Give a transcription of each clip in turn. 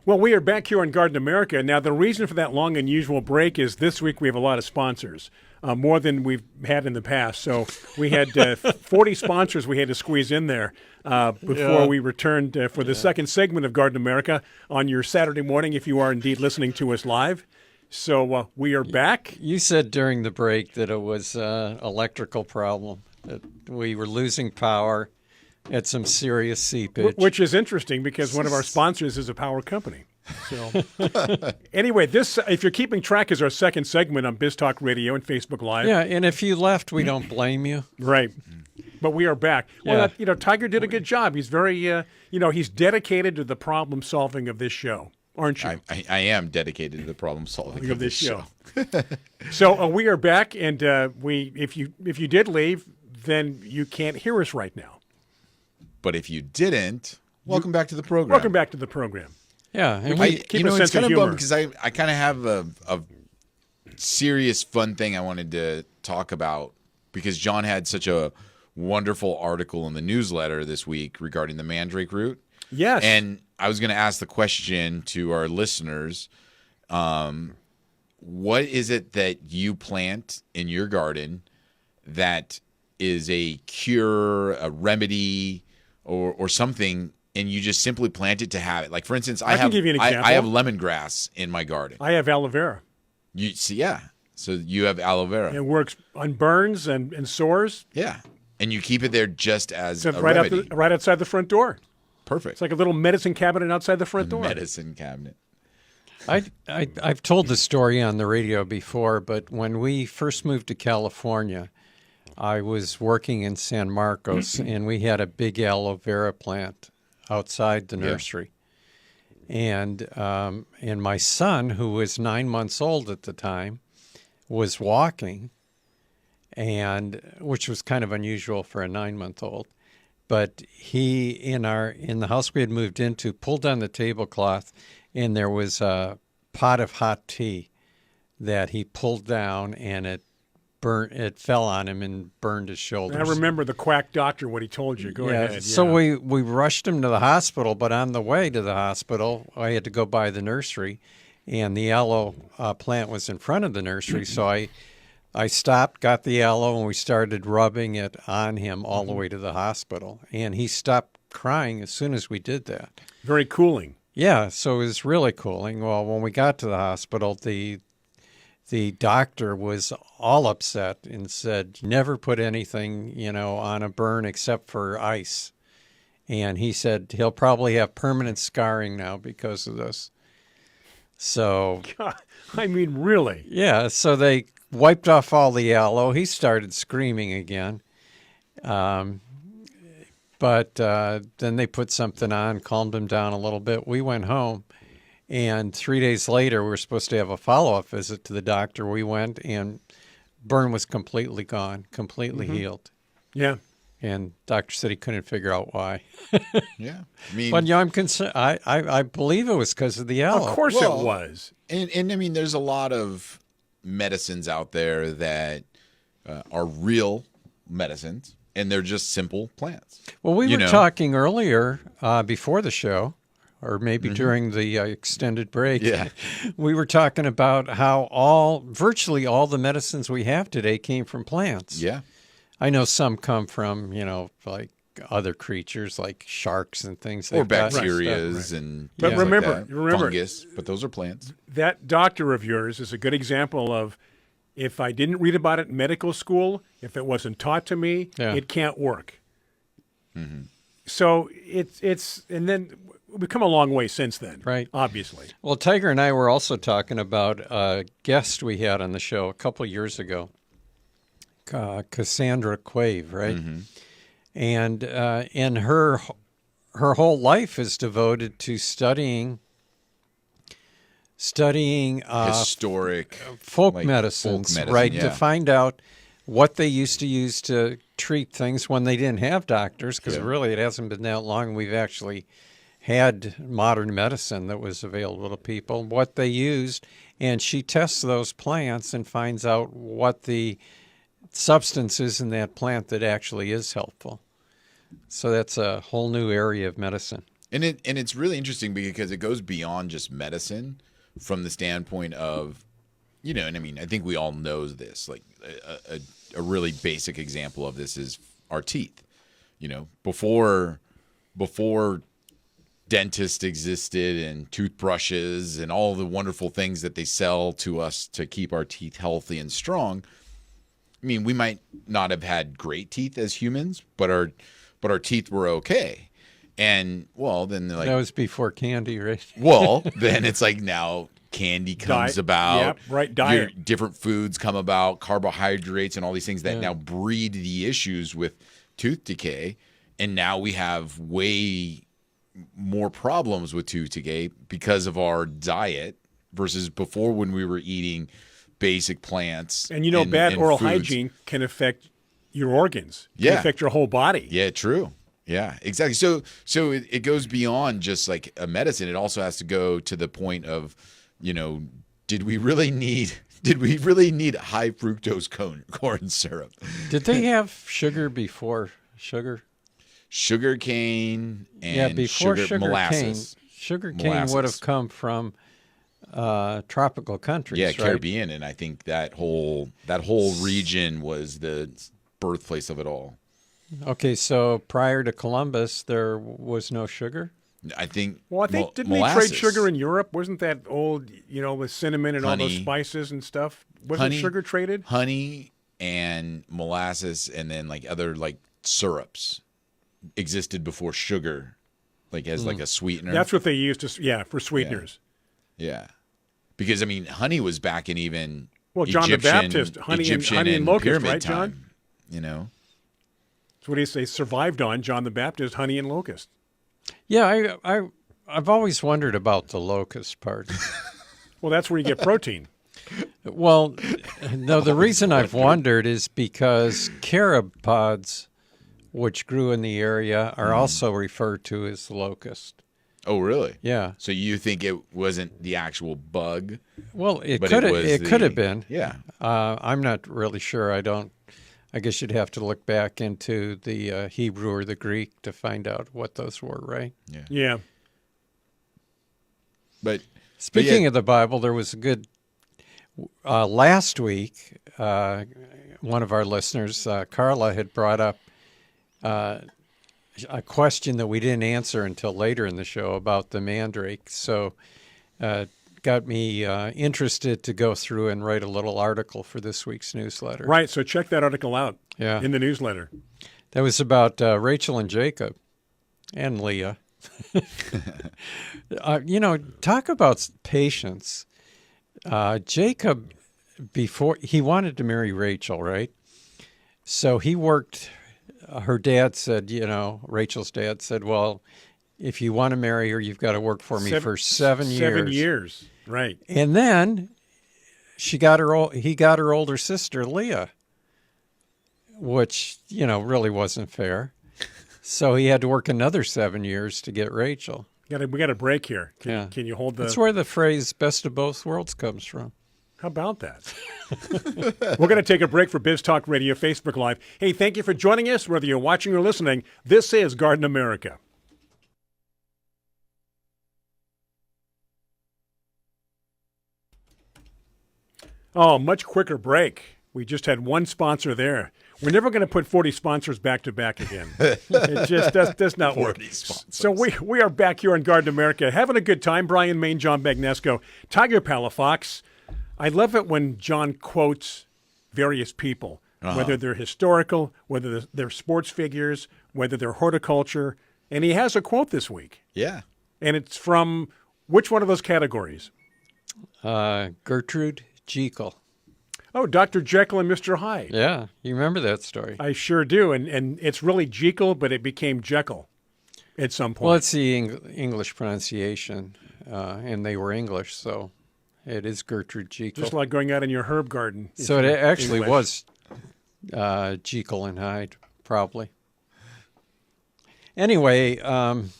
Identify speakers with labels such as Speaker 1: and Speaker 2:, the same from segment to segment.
Speaker 1: Well, we are back here on Garden America. Now, the reason for that long, unusual break is this week we have a lot of sponsors, more than we've had in the past. So we had 40 sponsors we had to squeeze in there before we returned for the second segment of Garden America on your Saturday morning, if you are indeed listening to us live. So we are back.
Speaker 2: You said during the break that it was an electrical problem, that we were losing power. Had some serious seepage.
Speaker 1: Which is interesting because one of our sponsors is a power company. So anyway, this, if you're keeping track, is our second segment on Biz Talk Radio and Facebook Live.
Speaker 2: Yeah, and if you left, we don't blame you.
Speaker 1: Right. But we are back.
Speaker 2: Yeah.
Speaker 1: Well, Tiger did a good job. He's very, he's dedicated to the problem solving of this show, aren't you?
Speaker 3: I am dedicated to the problem solving
Speaker 1: of this show. So we are back, and if you did leave, then you can't hear us right now.
Speaker 3: But if you didn't, welcome back to the program.
Speaker 1: Welcome back to the program.
Speaker 2: Yeah, and
Speaker 1: Keep a sense
Speaker 3: it's kind
Speaker 1: of
Speaker 3: of
Speaker 1: humor.
Speaker 3: bummed because I kind of have a serious, fun thing I wanted to talk about because John had such a wonderful article in the newsletter this week regarding the mandrake root.
Speaker 1: Yes.
Speaker 3: And I was going to ask the question to our listeners, what is it that you plant in your garden that is a cure, a remedy, or something, and you just simply plant it to have it? Like, for instance, I
Speaker 1: can give you an example.
Speaker 3: I have lemongrass in my garden.
Speaker 1: I have aloe vera.
Speaker 3: You see, yeah. So you have aloe vera.
Speaker 1: It works on burns and sores.
Speaker 3: Yeah. And you keep it there just as
Speaker 1: So
Speaker 3: a
Speaker 1: right
Speaker 3: remedy.
Speaker 1: right outside the front door.
Speaker 3: Perfect.
Speaker 1: It's like a little medicine cabinet outside the front door.
Speaker 3: Medicine cabinet.
Speaker 2: I've told the story on the radio before, but when we first moved to California, I was working in San Marcos, and we had a big aloe vera plant outside the nursery. And my son, who was 9 months old at the time, was walking, and which was kind of unusual for a 9-month-old. But he, in the house we had moved into, pulled down the tablecloth, and there was a pot of hot tea that he pulled down, and it fell on him and burned his shoulders.
Speaker 1: I remember the quack doctor, what he told you. Go ahead.
Speaker 2: So we rushed him to the hospital, but on the way to the hospital, I had to go by the nursery, and the aloe plant was in front of the nursery. So I stopped, got the aloe, and we started rubbing it on him all the way to the hospital. And he stopped crying as soon as we did that.
Speaker 1: Very cooling.
Speaker 2: Yeah, so it was really cooling. Well, when we got to the hospital, the doctor was all upset and said, never put anything, on a burn except for ice. And he said he'll probably have permanent scarring now because of this. So,
Speaker 1: God, I mean, really?
Speaker 2: Yeah, so they wiped off all the aloe. He started screaming again. But then they put something on, calmed him down a little bit. We went home. And 3 days later, we were supposed to have a follow-up visit to the doctor. We went, and burn was completely gone, completely healed.
Speaker 1: Yeah.
Speaker 2: And doctor said he couldn't figure out why.
Speaker 3: Yeah. I mean,
Speaker 2: but I'm concerned. I believe it was because of the aloe.
Speaker 1: Of course it was.
Speaker 3: And I mean, there's a lot of medicines out there that are real medicines, and they're just simple plants.
Speaker 2: Well, we were talking earlier before the show, or maybe during the extended break.
Speaker 3: Yeah.
Speaker 2: We were talking about how virtually all the medicines we have today came from plants.
Speaker 3: Yeah.
Speaker 2: I know some come from, like other creatures like sharks and things
Speaker 3: or
Speaker 2: like that.
Speaker 3: bacterias and
Speaker 1: But
Speaker 3: things
Speaker 1: remember,
Speaker 3: like that. Fungus, but those are plants.
Speaker 1: That doctor of yours is a good example of, if I didn't read about it in medical school, if it wasn't taught to me, it can't work. Mm-hmm. So it's and then we've come a long way since then,
Speaker 2: right?
Speaker 1: Obviously.
Speaker 2: Well, Tiger and I were also talking about a guest we had on the show a couple years ago, Cassandra Quave, right? Mm-hmm. And her whole life is devoted to studying
Speaker 3: historic
Speaker 2: folk medicines, right? Yeah. To find out what they used to use to treat things when they didn't have doctors, because really it hasn't been that long we've actually had modern medicine that was available to people, what they used, and she tests those plants and finds out what the substance is in that plant that actually is helpful. So that's a whole new area of medicine.
Speaker 3: And it's really interesting because it goes beyond just medicine from the standpoint of, and I mean, I think we all know this. Like a really basic example of this is our teeth. Before dentists existed and toothbrushes and all the wonderful things that they sell to us to keep our teeth healthy and strong. I mean, we might not have had great teeth as humans, but our teeth were okay. And then they're like,
Speaker 2: That was before candy, right?
Speaker 3: then it's like now candy comes
Speaker 1: Diet.
Speaker 3: about.
Speaker 1: Yep, right, diet.
Speaker 3: Different foods come about, carbohydrates and all these things that now breed the issues with tooth decay. And now we have way more problems with tooth decay because of our diet versus before when we were eating basic plants.
Speaker 1: And bad
Speaker 3: and
Speaker 1: oral
Speaker 3: foods.
Speaker 1: hygiene can affect your organs. Can
Speaker 3: Yeah.
Speaker 1: affect your whole body.
Speaker 3: Yeah, true. Yeah, exactly. So it goes beyond just like a medicine. It also has to go to the point of, did we really need high fructose corn syrup?
Speaker 2: Did they have sugar before sugar?
Speaker 3: Sugar cane and
Speaker 2: Yeah, before sugar
Speaker 3: molasses.
Speaker 2: cane. Sugar cane would have come from tropical countries,
Speaker 3: Yeah,
Speaker 2: right?
Speaker 3: Caribbean, and I think that whole region was the birthplace of it all.
Speaker 2: Okay, so prior to Columbus, there was no sugar?
Speaker 3: I think.
Speaker 1: Well, I think didn't
Speaker 3: molasses.
Speaker 1: they trade sugar in Europe? Wasn't that old, with cinnamon and all those
Speaker 3: Honey.
Speaker 1: spices and stuff? Wasn't sugar traded?
Speaker 3: Honey and molasses, and then like other like syrups existed before sugar, like as like a sweetener.
Speaker 1: That's what they used for sweeteners.
Speaker 3: Yeah, because I mean, honey was back in even
Speaker 1: John the
Speaker 3: Egyptian,
Speaker 1: Baptist, honey
Speaker 3: Egyptian
Speaker 1: and locust,
Speaker 3: pyramid
Speaker 1: right, John?
Speaker 3: time.
Speaker 1: That's what they survived on, John the Baptist, honey and locust.
Speaker 2: Yeah, I've always wondered about the locust part.
Speaker 1: Well, that's where you get protein.
Speaker 2: Well, no, the reason I've wondered is because carob pods, which grew in the area, are also referred to as locust.
Speaker 3: Oh, really?
Speaker 2: Yeah.
Speaker 3: So you think it wasn't the actual bug?
Speaker 2: Well, it
Speaker 3: But
Speaker 2: could
Speaker 3: it
Speaker 2: have.
Speaker 3: was
Speaker 2: It could have been.
Speaker 3: Yeah.
Speaker 2: I'm not really sure. I guess you'd have to look back into the Hebrew or the Greek to find out what those were, right?
Speaker 1: Yeah.
Speaker 3: But
Speaker 2: Speaking of the Bible, there was a good last week. One of our listeners, Carla, had brought up a question that we didn't answer until later in the show about the mandrake. So, got me interested to go through and write a little article for this week's newsletter.
Speaker 1: Right. So check that article out
Speaker 2: Yeah.
Speaker 1: in the newsletter.
Speaker 2: That was about Rachel and Jacob and Leah. Talk about patience. Jacob, before he wanted to marry Rachel, right? So he worked. Her dad said, Rachel's dad said, well, if you want to marry her, you've got to work for me for 7 years.
Speaker 1: 7 years. Right.
Speaker 2: And then he got her older sister, Leah, which, really wasn't fair. So he had to work another 7 years to get Rachel.
Speaker 1: We got a break here. Can you hold the...
Speaker 2: That's where the phrase best of both worlds comes from.
Speaker 1: How about that? We're going to take a break for Biz Talk Radio Facebook Live. Hey, thank you for joining us, whether you're watching or listening. This is Garden America. Oh, much quicker break. We just had one sponsor there. We're never going to put 40 sponsors back to back again. It just does not work.
Speaker 3: 40 sponsors.
Speaker 1: So we are back here on Garden America, having a good time. Brian Main, John Bagnesco, Tiger Palafox. I love it when John quotes various people, whether they're historical, whether they're sports figures, whether they're horticulture. And he has a quote this week.
Speaker 3: Yeah.
Speaker 1: And it's from which one of those categories?
Speaker 2: Gertrude Jekyll.
Speaker 1: Oh, Dr. Jekyll and Mr. Hyde.
Speaker 2: Yeah, you remember that story.
Speaker 1: I sure do. And it's really Jekyll, but it became Jekyll at some point.
Speaker 2: Well, it's the English pronunciation, and they were English, so it is Gertrude Jekyll.
Speaker 1: Just like going out in your herb garden.
Speaker 2: So it actually
Speaker 1: English.
Speaker 2: was Jekyll and Hyde, probably. Anyway,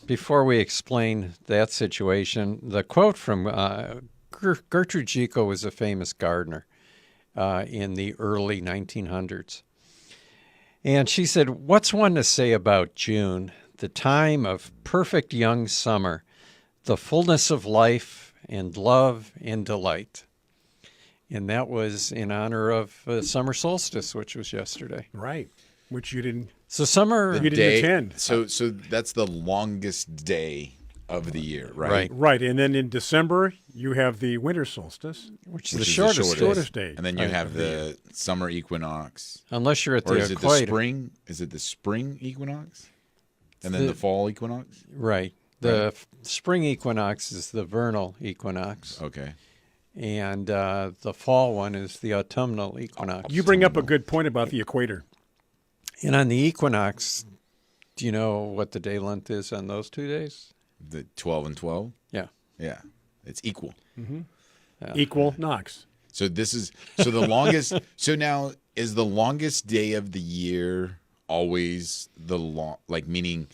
Speaker 2: before we explain that situation, the quote from Gertrude Jekyll was a famous gardener in the early 1900s. And she said, "What's one to say about June? the time of perfect young summer, the fullness of life and love and delight. And that was in honor of summer solstice, which was yesterday.
Speaker 1: Right. Which you didn't.
Speaker 2: So summer,
Speaker 1: You didn't attend.
Speaker 3: So that's the longest day of the year, right?
Speaker 2: Right.
Speaker 1: Right. And then in December, you have the winter solstice.
Speaker 2: which is
Speaker 3: Which
Speaker 2: the
Speaker 3: is
Speaker 2: shortest,
Speaker 1: shortest day.
Speaker 3: And then you
Speaker 2: Right.
Speaker 3: have the summer equinox.
Speaker 2: unless you're at
Speaker 3: Or
Speaker 2: the
Speaker 3: is it the
Speaker 2: equator.
Speaker 3: spring? Is it the spring equinox? And then the fall equinox?
Speaker 2: Right. The spring equinox is the vernal equinox,
Speaker 3: Okay.
Speaker 2: and the fall one is the autumnal equinox.
Speaker 1: You bring up a good point about the equator.
Speaker 2: And on the equinox, do you know what the day length is on those 2 days?
Speaker 3: The 12 and 12?
Speaker 2: Yeah.
Speaker 3: Yeah. It's equal.
Speaker 1: Equal Knox.
Speaker 3: So this is so the longest so now is the longest day of the year always the long like meaning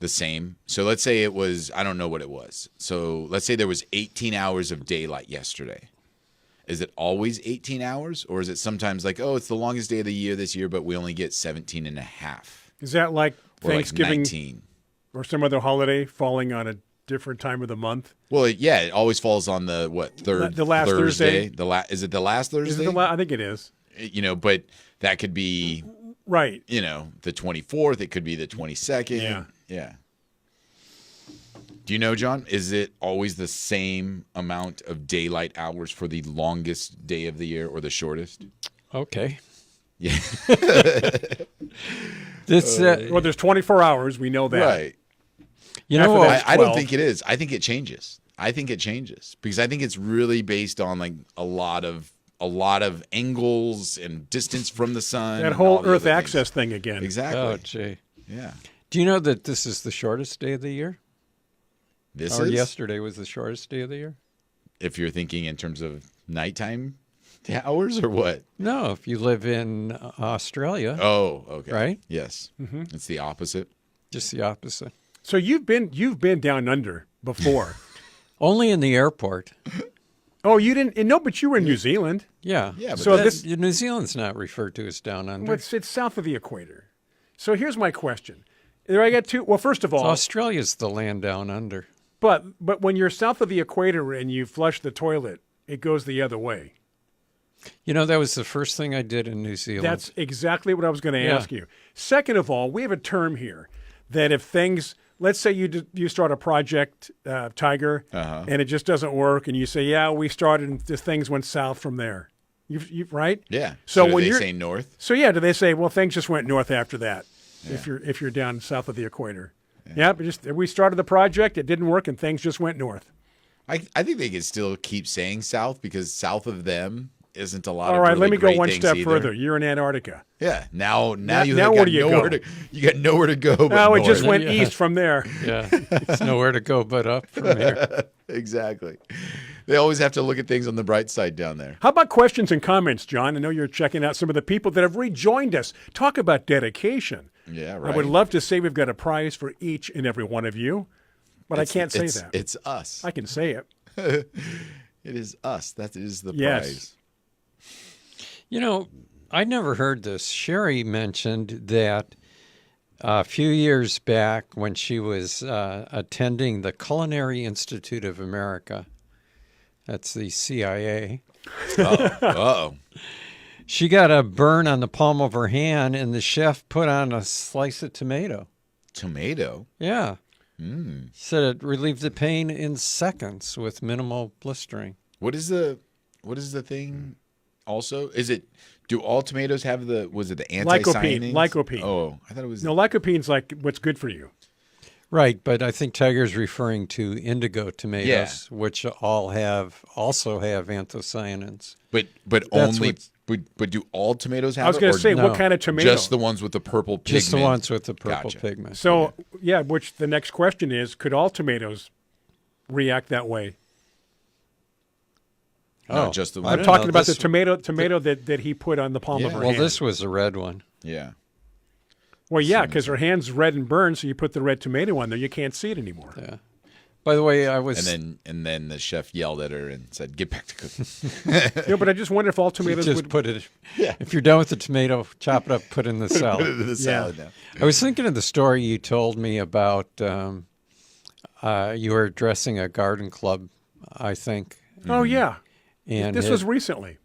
Speaker 3: the same. So let's say it was I don't know what it was. So let's say there was 18 hours of daylight yesterday. Is it always 18 hours or is it sometimes like oh it's the longest day of the year this year but we only get 17 and a half
Speaker 1: Is that like
Speaker 3: or like
Speaker 1: Thanksgiving
Speaker 3: 19?
Speaker 1: or some other holiday falling on a different time of the month?
Speaker 3: Well, yeah, it always falls on the what third
Speaker 1: The last Thursday.
Speaker 3: Is it the last Thursday?
Speaker 1: Is it I think it is.
Speaker 3: But that could be
Speaker 1: Right.
Speaker 3: the 24th. It could be the 22nd.
Speaker 1: Yeah.
Speaker 3: Yeah. Do you know, John? Is it always the same amount of daylight hours for the longest day of the year or the shortest?
Speaker 2: Okay.
Speaker 3: Yeah.
Speaker 2: This,
Speaker 1: Well, there's 24 hours. We know that.
Speaker 3: Right.
Speaker 2: you know
Speaker 1: after
Speaker 2: what?
Speaker 1: that-
Speaker 3: I don't
Speaker 1: 12.
Speaker 3: think it is. I think it changes. I think it changes because I think it's really based on like a lot of angles and distance from the sun.
Speaker 1: That
Speaker 3: and
Speaker 1: whole
Speaker 3: all the
Speaker 1: Earth
Speaker 3: other things.
Speaker 1: access thing again.
Speaker 3: Exactly.
Speaker 2: Oh, gee.
Speaker 3: Yeah.
Speaker 2: Do you know that this is the shortest day of the year?
Speaker 3: This
Speaker 2: Or
Speaker 3: is
Speaker 2: yesterday was the shortest day of the year?
Speaker 3: if you're thinking in terms of nighttime hours or what?
Speaker 2: No, if you live in Australia,
Speaker 3: Oh, okay.
Speaker 2: Right?
Speaker 3: Yes.
Speaker 1: Mm-hmm.
Speaker 3: It's the opposite.
Speaker 2: just the opposite.
Speaker 1: So you've been down under before.
Speaker 2: Only in the airport.
Speaker 1: Oh, you didn't? No, but you were in New Zealand.
Speaker 2: Yeah.
Speaker 3: Yeah, but
Speaker 1: So
Speaker 2: That-
Speaker 1: this-
Speaker 2: New Zealand's not referred to as down under.
Speaker 1: Well, it's south of the equator. So here's my question. There I got two. Well, first of all,
Speaker 2: Australia's the land down under.
Speaker 1: but when you're south of the equator and you flush the toilet, it goes the other way.
Speaker 2: You know, that was the first thing I did in New Zealand.
Speaker 1: That's exactly what I was going to
Speaker 2: Yeah.
Speaker 1: ask you. Second of all, we have a term here that if things, let's say you start a project, Tiger, and it just doesn't work, and you say, yeah, we started and just things went south from there. You right?
Speaker 3: Yeah.
Speaker 1: So
Speaker 3: do
Speaker 1: when
Speaker 3: they
Speaker 1: you're
Speaker 3: say north?
Speaker 1: So yeah, do they say, well, things just went north after that? If you're down south of the equator, yeah, but just we started the project, it didn't work, and things just went north.
Speaker 3: I think they could still keep saying south because south of them isn't a lot
Speaker 1: All
Speaker 3: of
Speaker 1: right,
Speaker 3: really
Speaker 1: let me go
Speaker 3: great
Speaker 1: one
Speaker 3: things
Speaker 1: step
Speaker 3: either.
Speaker 1: further. You're in Antarctica.
Speaker 3: Yeah. Now
Speaker 1: Now
Speaker 3: you
Speaker 1: where
Speaker 3: got
Speaker 1: do you
Speaker 3: nowhere
Speaker 1: go?
Speaker 3: you got nowhere to go but
Speaker 1: No, it
Speaker 3: north.
Speaker 1: just went
Speaker 2: Yeah.
Speaker 1: east from there.
Speaker 2: Yeah, it's nowhere to go but up from here.
Speaker 3: Exactly. They always have to look at things on the bright side down there.
Speaker 1: How about questions and comments, John? I know you're checking out some of the people that have rejoined us. Talk about dedication.
Speaker 3: Yeah, right.
Speaker 1: I would love to say we've got a prize for each and every one of you, but I can't say
Speaker 3: it's,
Speaker 1: that.
Speaker 3: It's us.
Speaker 1: I can say it.
Speaker 3: It is us. That is the
Speaker 1: Yes.
Speaker 3: prize.
Speaker 2: You know, I never heard this. Sherry mentioned that a few years back when she was attending the Culinary Institute of America, that's the CIA,
Speaker 3: Uh-oh.
Speaker 2: she got a burn on the palm of her hand and the chef put on a slice of tomato.
Speaker 3: Tomato.
Speaker 2: Yeah. Said it relieved the pain in seconds with minimal blistering.
Speaker 3: What is the thing also? Do all tomatoes have was it the anthocyanins?
Speaker 1: Lycopene.
Speaker 3: Oh, I thought it was
Speaker 1: No, lycopene's like what's good for you.
Speaker 2: Right, but I think Tiger's referring to indigo tomatoes, which also have anthocyanins.
Speaker 3: but
Speaker 2: That's
Speaker 3: only
Speaker 2: what's-
Speaker 3: but do all tomatoes have
Speaker 1: I was
Speaker 3: it,
Speaker 1: going
Speaker 3: or
Speaker 1: to say,
Speaker 2: no?
Speaker 1: what kind of tomato?
Speaker 3: just the ones with the purple pigment?
Speaker 2: Just the ones with the purple
Speaker 3: Gotcha.
Speaker 2: pigment.
Speaker 1: So, yeah, which the next question is, could all tomatoes react that way?
Speaker 3: No, just the
Speaker 2: I
Speaker 3: one.
Speaker 1: I'm
Speaker 2: don't
Speaker 1: talking
Speaker 2: know.
Speaker 1: about
Speaker 2: This-
Speaker 1: the tomato that he put on the palm of her
Speaker 2: well,
Speaker 1: hand.
Speaker 2: this was a red one.
Speaker 3: Yeah.
Speaker 1: Well, yeah, because her hand's red and burned, so you put the red tomato on there, you can't see it anymore.
Speaker 2: Yeah. By the way, I was
Speaker 3: And then the chef yelled at her and said, "Get back to cooking."
Speaker 1: But I just wonder if all tomatoes
Speaker 2: just
Speaker 1: would.
Speaker 2: put it. If you're done with the tomato, chop it up, put it in the
Speaker 3: Put it
Speaker 2: salad.
Speaker 3: in the salad now.
Speaker 2: I was thinking of the story you told me about. You were addressing a garden club, I think,
Speaker 1: Oh yeah,
Speaker 2: and
Speaker 1: this
Speaker 2: it
Speaker 1: was recently.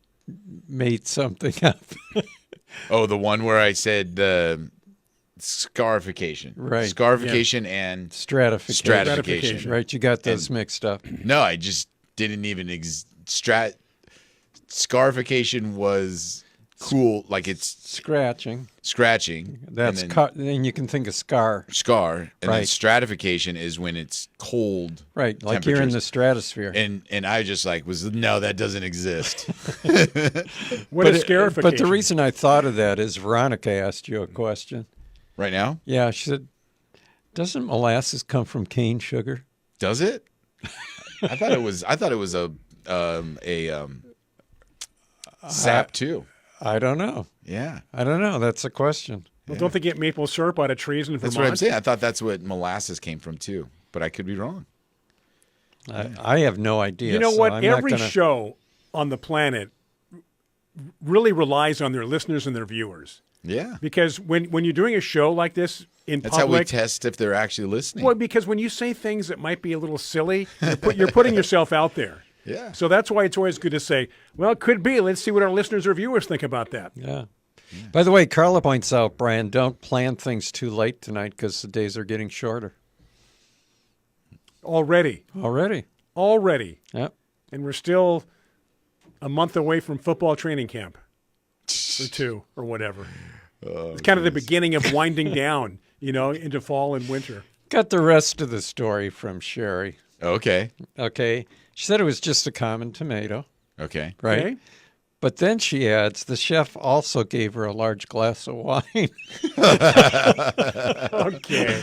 Speaker 2: made something up.
Speaker 3: Oh, the one where I said scarification.
Speaker 2: Right.
Speaker 3: Scarification and
Speaker 2: Stratification.
Speaker 3: stratification.
Speaker 2: Right, you got those mixed up.
Speaker 3: No, I just didn't even scarification was cool, like it's
Speaker 2: Scratching.
Speaker 3: scratching.
Speaker 2: That's
Speaker 3: and then
Speaker 2: then you can think of scar.
Speaker 3: scar, and then
Speaker 2: Right.
Speaker 3: stratification is when it's cold.
Speaker 2: Right, like you're in the
Speaker 3: temperatures.
Speaker 2: stratosphere.
Speaker 3: And I just no, that doesn't exist.
Speaker 1: What is scarification?
Speaker 2: But the reason I thought of that is Veronica asked you a question.
Speaker 3: Right now,
Speaker 2: Yeah, she said, "Doesn't molasses come from cane sugar?"
Speaker 3: does it? I thought it was a sap too.
Speaker 2: I don't know.
Speaker 3: Yeah,
Speaker 2: I don't know. That's a question.
Speaker 1: Well, don't they get maple syrup out of trees in Vermont?
Speaker 3: that's what I'm saying. I thought that's what molasses came from too, but I could be wrong.
Speaker 2: I have no idea.
Speaker 1: You know
Speaker 2: so
Speaker 1: what?
Speaker 2: I'm not
Speaker 1: Every
Speaker 2: gonna-
Speaker 1: show on the planet really relies on their listeners and their viewers.
Speaker 3: Yeah,
Speaker 1: Because when you're doing a show like this in
Speaker 3: that's how we
Speaker 1: public,
Speaker 3: test if they're actually listening.
Speaker 1: well, because when you say things that might be a little silly, you're putting yourself out there.
Speaker 3: Yeah.
Speaker 1: So that's why it's always good to say, well, it could be. Let's see what our listeners or viewers think about that.
Speaker 2: Yeah. By the way, Carla points out, Brian, don't plan things too late tonight because the days are getting shorter
Speaker 1: Already.
Speaker 2: Yep.
Speaker 1: And we're still a month away from football training camp. Or two, or whatever. It's kind of the beginning of winding down, into fall and winter.
Speaker 2: Got the rest of the story from Sherry.
Speaker 3: Okay.
Speaker 2: Okay. She said it was just a common tomato,
Speaker 3: Okay.
Speaker 2: right?
Speaker 1: Okay?
Speaker 2: But then she adds, the chef also gave her a large glass of wine.
Speaker 1: Okay.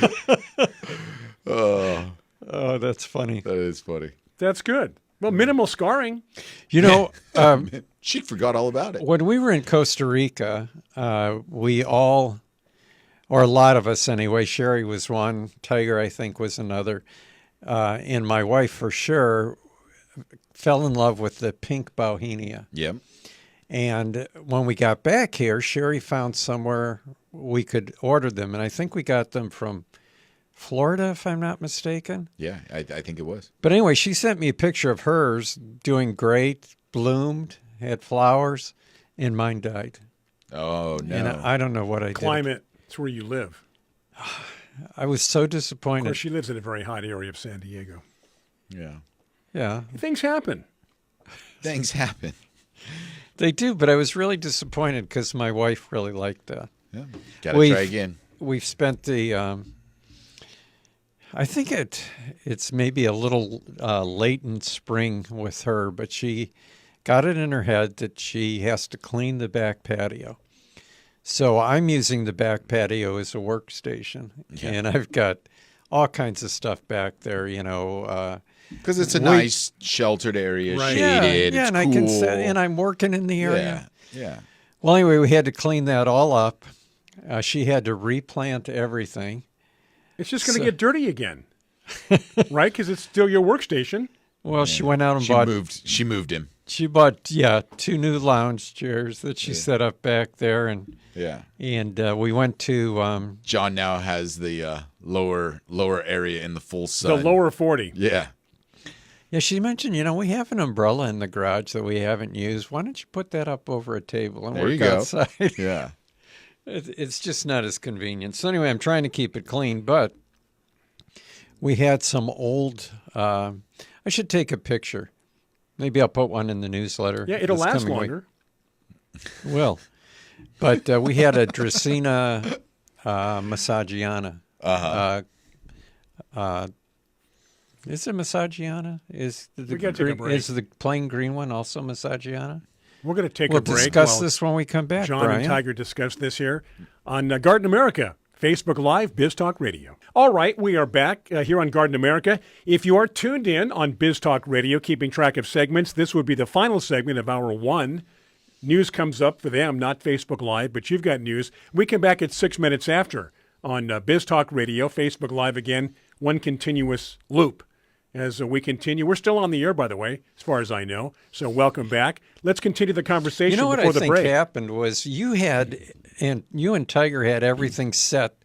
Speaker 3: Oh,
Speaker 2: Oh, that's funny.
Speaker 3: that is funny.
Speaker 1: That's good. Well, minimal scarring.
Speaker 2: You know,
Speaker 3: She forgot all about it.
Speaker 2: when we were in Costa Rica, we all, or a lot of us anyway, Sherry was one, Tiger, I think, was another, and my wife for sure fell in love with the pink bauhinia.
Speaker 3: Yep.
Speaker 2: And when we got back here, Sherry found somewhere we could order them, and I think we got them from Florida, if I'm not mistaken.
Speaker 3: Yeah, I think it was.
Speaker 2: But anyway, she sent me a picture of hers doing great, bloomed, had flowers, and mine died.
Speaker 3: Oh no.
Speaker 2: And I don't know what I did.
Speaker 1: Climate. It's where you live.
Speaker 2: I was so
Speaker 1: Of
Speaker 2: disappointed.
Speaker 1: course, she lives in a very hot area of San Diego.
Speaker 3: Yeah.
Speaker 2: Yeah,
Speaker 1: Things happen.
Speaker 3: Things happen.
Speaker 2: they do, but I was really disappointed because my wife really liked that.
Speaker 3: Yeah. Gotta
Speaker 2: We've-
Speaker 3: try again.
Speaker 2: We've spent the, I think it's maybe a little late in spring with her, but she got it in her head that she has to clean the back patio. So I'm using the back patio as a workstation,
Speaker 3: Yeah.
Speaker 2: and I've got all kinds of stuff back there,
Speaker 3: Because it's a
Speaker 2: We-
Speaker 3: nice sheltered area,
Speaker 1: Right.
Speaker 3: shaded.
Speaker 2: yeah,
Speaker 3: It's
Speaker 2: and
Speaker 3: cool.
Speaker 2: I can sit, and I'm working in the area.
Speaker 3: Yeah. Yeah.
Speaker 2: Well, anyway, we had to clean that all up. She had to replant everything.
Speaker 1: It's just going to
Speaker 2: So-
Speaker 1: get dirty again. Right? Because it's still your workstation.
Speaker 2: Well, she went out and
Speaker 3: She moved him.
Speaker 2: She bought 2 new lounge chairs that she set up back there, and
Speaker 3: Yeah.
Speaker 2: we went to
Speaker 3: John now has the lower area in the full sun.
Speaker 1: The lower 40.
Speaker 3: Yeah.
Speaker 2: she mentioned, we have an umbrella in the garage that we haven't used. Why don't you put that up over a table and
Speaker 3: There
Speaker 2: work
Speaker 3: you go.
Speaker 2: outside?
Speaker 3: Yeah.
Speaker 2: It's just not as convenient. So anyway, I'm trying to keep it clean, but we had some old. I should take a picture. Maybe I'll put one in the newsletter.
Speaker 1: Yeah, it'll
Speaker 2: this
Speaker 1: last
Speaker 2: coming week.
Speaker 1: longer.
Speaker 2: Will. But we had a Dracaena Massagiana. Is it Massagiana? Is the
Speaker 1: We gotta take a break.
Speaker 2: Is the plain green one also Massagiana?
Speaker 1: We're going to take
Speaker 2: We'll
Speaker 1: a break.
Speaker 2: discuss
Speaker 1: while
Speaker 2: this when we come back,
Speaker 1: John
Speaker 2: Brian.
Speaker 1: and Tiger discuss this here on Garden America, Facebook Live, Biz Talk Radio. All right, we are back here on Garden America. If you are tuned in on Biz Talk Radio, keeping track of segments, this would be the final segment of Hour 1. News comes up for them, not Facebook Live, but you've got news. We come back at 6 minutes after on Biz Talk Radio, Facebook Live again, one continuous loop. as we continue. We're still on the air, by the way, as far as I know. So welcome back. Let's continue the conversation
Speaker 2: You know what
Speaker 1: before
Speaker 2: I
Speaker 1: the
Speaker 2: think
Speaker 1: break.
Speaker 2: happened was you and Tiger had everything set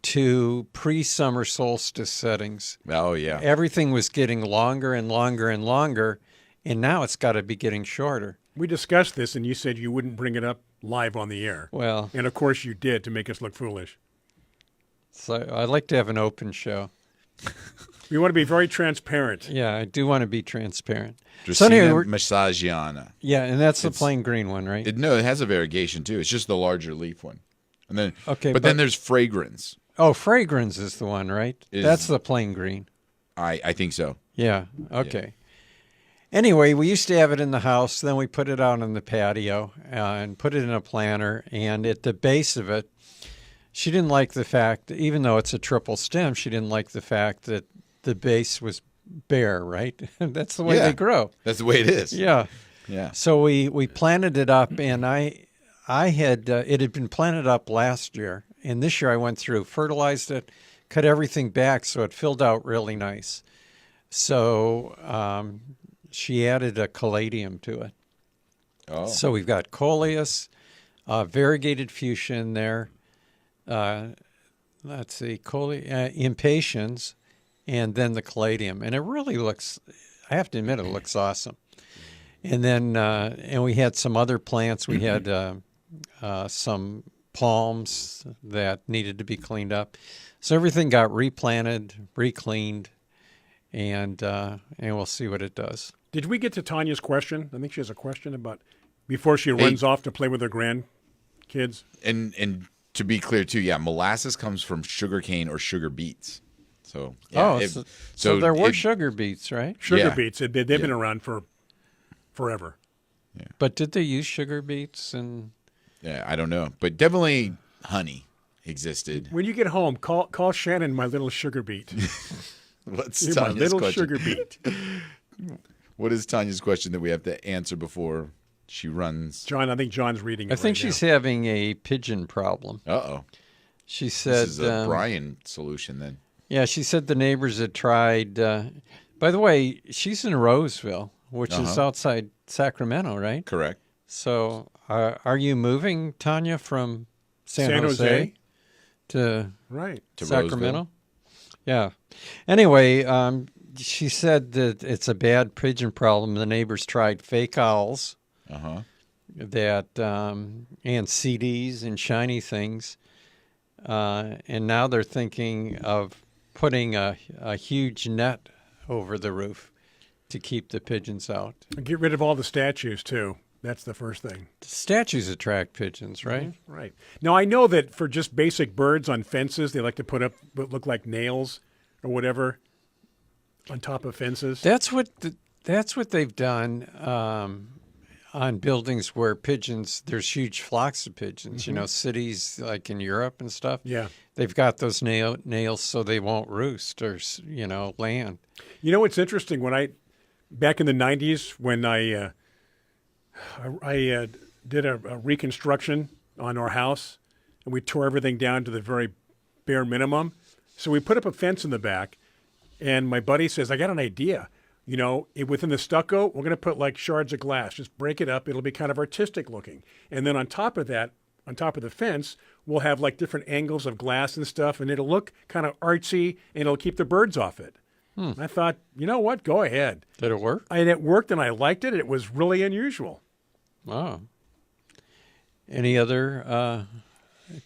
Speaker 2: to pre-summer solstice settings.
Speaker 3: Oh yeah.
Speaker 2: Everything was getting longer and longer and longer, and now it's got to be getting shorter.
Speaker 1: We discussed this, and you said you wouldn't bring it up live on the air.
Speaker 2: Well,
Speaker 1: And, of course, you did to make us look foolish.
Speaker 2: so I like to have an open show.
Speaker 1: We want to be very transparent.
Speaker 2: Yeah, I do want to be transparent. So
Speaker 3: Dracaena
Speaker 2: anyway,
Speaker 3: Massagiana.
Speaker 2: yeah, and that's the plain green one, right?
Speaker 3: It has a variegation too. It's just the larger leaf one. And then
Speaker 2: Okay,
Speaker 3: but then there's fragrance.
Speaker 2: Oh, fragrance is the one, right? That's the plain green.
Speaker 3: I think so.
Speaker 2: Yeah. Okay. Anyway, we used to have it in the house. Then we put it out on the patio and put it in a planter. And at the base of it, she didn't like the fact, even though it's a triple stem, she didn't like the fact that the base was bare, right? That's the way
Speaker 3: Yeah.
Speaker 2: they grow.
Speaker 3: That's the way it is.
Speaker 2: Yeah.
Speaker 3: Yeah.
Speaker 2: So we planted it up, and I had it had been planted up last year, and this year I went through, fertilized it, cut everything back so it filled out really nice. So she added a caladium to it.
Speaker 3: Oh.
Speaker 2: So we've got coleus, variegated fuchsia in there. Let's see, impatiens, and then the caladium, and it really looks. I have to admit, it looks awesome. And then, and we had some other plants. We had some palms that needed to be cleaned up. So everything got replanted, re-cleaned, and we'll see what it does.
Speaker 1: Did we get to Tanya's question? I think she has a question about before she runs off to play with her grandkids.
Speaker 3: And to be clear too, yeah, molasses comes from sugarcane or sugar beets. So yeah,
Speaker 2: so there were sugar beets, right?
Speaker 1: Sugar
Speaker 3: Yeah.
Speaker 1: beets. They've been around for forever.
Speaker 2: But did they use sugar beets? And
Speaker 3: yeah, I don't know, but definitely honey existed.
Speaker 1: When you get home, call Shannon my little sugar beet.
Speaker 3: What's
Speaker 1: You're my
Speaker 3: Tanya's
Speaker 1: little
Speaker 3: question?
Speaker 1: sugar beet.
Speaker 3: What is Tanya's question that we have to answer before she runs?
Speaker 1: John, I think John's reading it
Speaker 2: I think
Speaker 1: right
Speaker 2: she's
Speaker 1: now.
Speaker 2: having a pigeon problem.
Speaker 3: Uh-oh.
Speaker 2: She
Speaker 3: This
Speaker 2: said,
Speaker 3: is a Brian solution then.
Speaker 2: yeah, she said the neighbors had tried. By the way, she's in Roseville, which is outside Sacramento, right?
Speaker 3: Correct.
Speaker 2: So, are you moving, Tanya, from San
Speaker 1: Jose?
Speaker 2: to
Speaker 1: Right.
Speaker 3: To
Speaker 2: Sacramento? Yeah. Anyway, she said that it's a bad pigeon problem. The neighbors tried fake owls
Speaker 3: Uh-huh.
Speaker 2: that and CDs and shiny things, and now they're thinking of putting a huge net over the roof to keep the pigeons out.
Speaker 1: Get rid of all the statues, too. That's the first thing.
Speaker 2: Statues attract pigeons, right?
Speaker 1: Right. Now, I know that for just basic birds on fences, they like to put up what look like nails or whatever on top of fences.
Speaker 2: That's what they've done on buildings where pigeons. There's huge flocks of pigeons. You know, cities like in Europe and stuff.
Speaker 1: Yeah.
Speaker 2: They've got those nails so they won't roost or land.
Speaker 1: You know what's interesting? Back in the 90s, when I did a reconstruction on our house, and we tore everything down to the very bare minimum. So we put up a fence in the back, and my buddy says, I got an idea. You know, within the stucco, we're going to put like shards of glass. Just break it up. It'll be kind of artistic looking. And then on top of that, on top of the fence, we'll have like different angles of glass and stuff, and it'll look kind of artsy, and it'll keep the birds off it. I thought, you know what? Go ahead.
Speaker 2: Did it work?
Speaker 1: And it worked, and I liked it. It was really unusual.
Speaker 2: Wow. Any other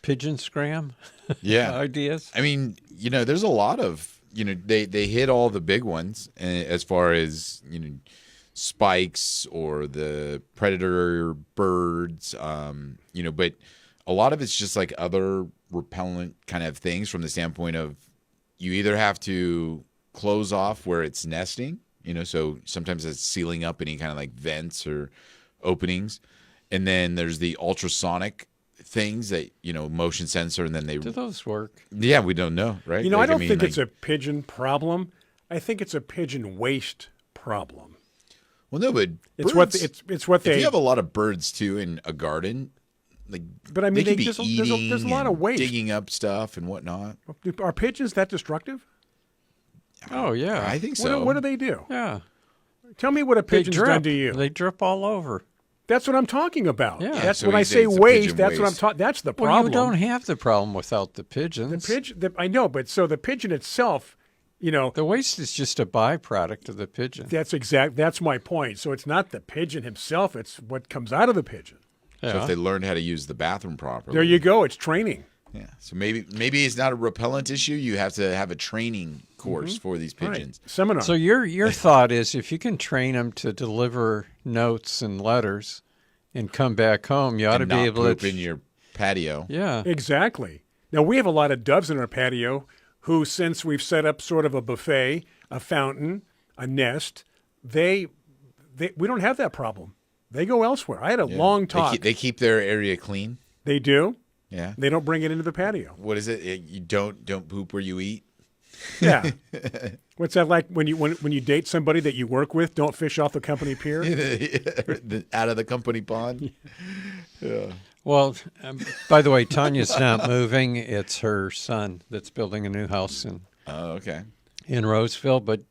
Speaker 2: pigeon scram
Speaker 3: Yeah.
Speaker 2: ideas?
Speaker 3: I mean, there's a lot of, they hit all the big ones as far as, spikes or the predator birds, but a lot of it's just like other repellent kind of things from the standpoint of you either have to close off where it's nesting, so sometimes it's sealing up any kind of like vents or openings. And then there's the ultrasonic things that, motion sensor, and then
Speaker 2: Do those work?
Speaker 3: yeah, we don't know, right?
Speaker 1: I don't think it's a pigeon problem. I think it's a pigeon waste problem.
Speaker 3: well, no, but
Speaker 1: It's
Speaker 3: birds,
Speaker 1: it's what
Speaker 3: if
Speaker 1: they.
Speaker 3: you have a lot of birds too in a garden, like,
Speaker 1: But I mean,
Speaker 3: they could be
Speaker 1: there's
Speaker 3: eating
Speaker 1: a lot of
Speaker 3: and
Speaker 1: waste.
Speaker 3: digging up stuff and whatnot.
Speaker 1: Are pigeons that destructive?
Speaker 2: Oh yeah.
Speaker 3: I think so.
Speaker 1: What do they do?
Speaker 2: Yeah.
Speaker 1: Tell me what a
Speaker 2: They
Speaker 1: pigeon's
Speaker 2: drip.
Speaker 1: done to you.
Speaker 2: They drip all over.
Speaker 1: That's what I'm talking about.
Speaker 2: Yeah.
Speaker 1: That's
Speaker 3: So
Speaker 1: when I
Speaker 3: he's
Speaker 1: say
Speaker 3: saying it's a
Speaker 1: waste.
Speaker 3: pigeon
Speaker 1: That's what I'm
Speaker 3: waste.
Speaker 1: talking. That's the
Speaker 2: Well,
Speaker 1: problem.
Speaker 2: you don't have the problem without the pigeons.
Speaker 1: I know, but so the pigeon itself,
Speaker 2: The waste is just a byproduct of the pigeon.
Speaker 1: that's my point. So it's not the pigeon himself; it's what comes out of the pigeon.
Speaker 3: So
Speaker 2: Yeah.
Speaker 3: if they learned how to use the bathroom properly.
Speaker 1: There you go. It's training.
Speaker 3: Yeah. So maybe it's not a repellent issue. You have to have a training course for these pigeons.
Speaker 1: Right. Seminar.
Speaker 2: So your thought is if you can train them to deliver notes and letters and come back home, you ought to
Speaker 3: And
Speaker 2: be
Speaker 3: not
Speaker 2: able
Speaker 3: poop
Speaker 2: to.
Speaker 3: in your patio.
Speaker 2: Yeah.
Speaker 1: Exactly. Now, we have a lot of doves in our patio who, since we've set up sort of a buffet, a fountain, a nest, we don't have that problem. They go elsewhere. I had a long talk.
Speaker 3: They keep their area clean.
Speaker 1: They do.
Speaker 3: Yeah.
Speaker 1: They don't bring it into the patio.
Speaker 3: What is it? You don't poop where you eat.
Speaker 1: Yeah. What's that like when you date somebody that you work with? Don't fish off the company pier.
Speaker 3: Out of the company pond.
Speaker 2: Well, by the way, Tanya's not moving. It's her son that's building a new house
Speaker 3: Oh, okay.
Speaker 2: in Roseville. But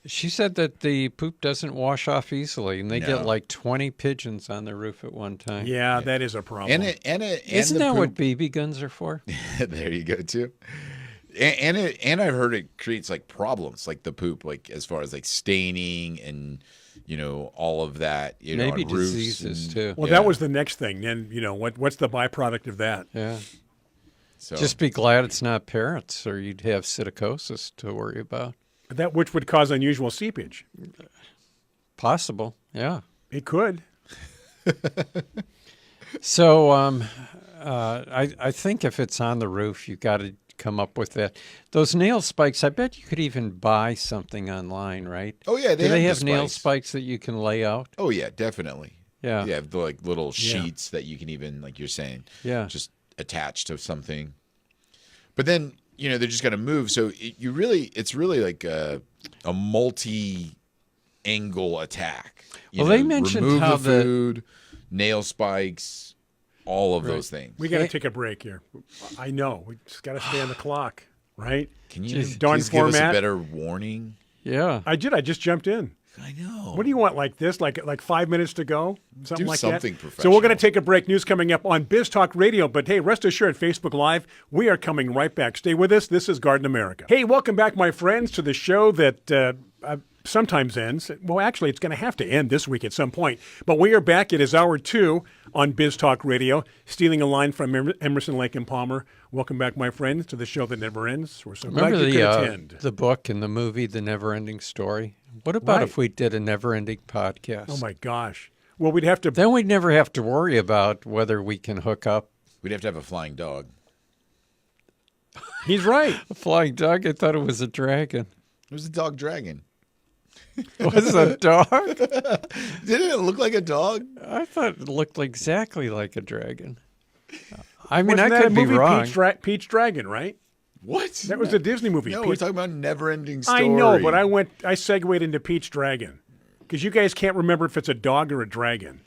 Speaker 2: she said that the poop doesn't wash off easily, and they get
Speaker 3: No.
Speaker 2: like 20 pigeons on the roof at one time.
Speaker 1: Yeah, that is a problem.
Speaker 2: Isn't that what BB guns are for?
Speaker 3: There you go too. And I've heard it creates like problems, like the poop, like as far as like staining and all of that.
Speaker 2: Maybe
Speaker 3: on roofs
Speaker 2: diseases
Speaker 3: and-
Speaker 2: too.
Speaker 1: Well,
Speaker 3: yeah.
Speaker 1: that was the next thing. Then what's the byproduct of that?
Speaker 2: Yeah.
Speaker 3: So
Speaker 2: Just be glad it's not parrots, or you'd have psittacosis to worry about.
Speaker 1: That which would cause unusual seepage.
Speaker 2: Possible, yeah.
Speaker 1: It could.
Speaker 2: So I think if it's on the roof, you got to come up with that. Those nail spikes, I bet you could even buy something online, right?
Speaker 3: Oh yeah,
Speaker 2: Do they have
Speaker 3: the
Speaker 2: nail
Speaker 3: spikes.
Speaker 2: spikes that you can lay out?
Speaker 3: Oh yeah, definitely.
Speaker 2: Yeah.
Speaker 3: You have the like little sheets that you can even, like you're saying,
Speaker 2: Yeah.
Speaker 3: just attach to something. But then they're just gonna move. So it's really like a multi-angle attack.
Speaker 2: Well, they mentioned
Speaker 3: remove
Speaker 2: how
Speaker 3: the food, nail spikes, all of those things.
Speaker 1: We got to take a break here. I know. We just got to stay on the clock, right?
Speaker 3: Can you
Speaker 1: Darn
Speaker 3: please give us a
Speaker 1: format.
Speaker 3: better warning?
Speaker 2: Yeah.
Speaker 1: I did. I just jumped in.
Speaker 3: I know.
Speaker 1: What do you want, like this? Like 5 minutes to go? Something
Speaker 3: Do
Speaker 1: like
Speaker 3: something
Speaker 1: that? So
Speaker 3: professional.
Speaker 1: we're going to take a break. News coming up on Biz Talk Radio. But hey, rest assured, Facebook Live, we are coming right back. Stay with us. This is Garden America. Hey, welcome back, my friends, to the show that sometimes ends. Well, actually, it's going to have to end this week at some point. But we are back. It is hour 2 on Biz Talk Radio, stealing a line from Emerson, Lake and Palmer. Welcome back, my friends, to the show that never ends. We're so
Speaker 2: Remember
Speaker 1: glad you could
Speaker 2: the
Speaker 1: attend.
Speaker 2: the book and the movie, The Never-Ending Story? What about
Speaker 1: Right.
Speaker 2: if we did a never-ending podcast?
Speaker 1: Oh, my gosh. Well, we'd have to.
Speaker 2: Then we'd never have to worry about whether we can hook up
Speaker 3: We'd have to have a flying dog.
Speaker 1: He's right.
Speaker 2: a flying dog. I thought it was a dragon.
Speaker 3: It was a dog dragon.
Speaker 2: Was it a dog?
Speaker 3: Didn't it look like a dog?
Speaker 2: I thought it looked exactly like a dragon. I mean,
Speaker 1: Wasn't
Speaker 2: I
Speaker 1: that
Speaker 2: could
Speaker 1: a
Speaker 2: be
Speaker 1: movie,
Speaker 2: wrong.
Speaker 1: Peach Dragon, right?
Speaker 3: What?
Speaker 1: That was a Disney movie.
Speaker 3: No,
Speaker 1: Peach-
Speaker 3: we're talking about never-ending story.
Speaker 1: I know, but I segued into Peach Dragon because you guys can't remember if it's a dog or a dragon.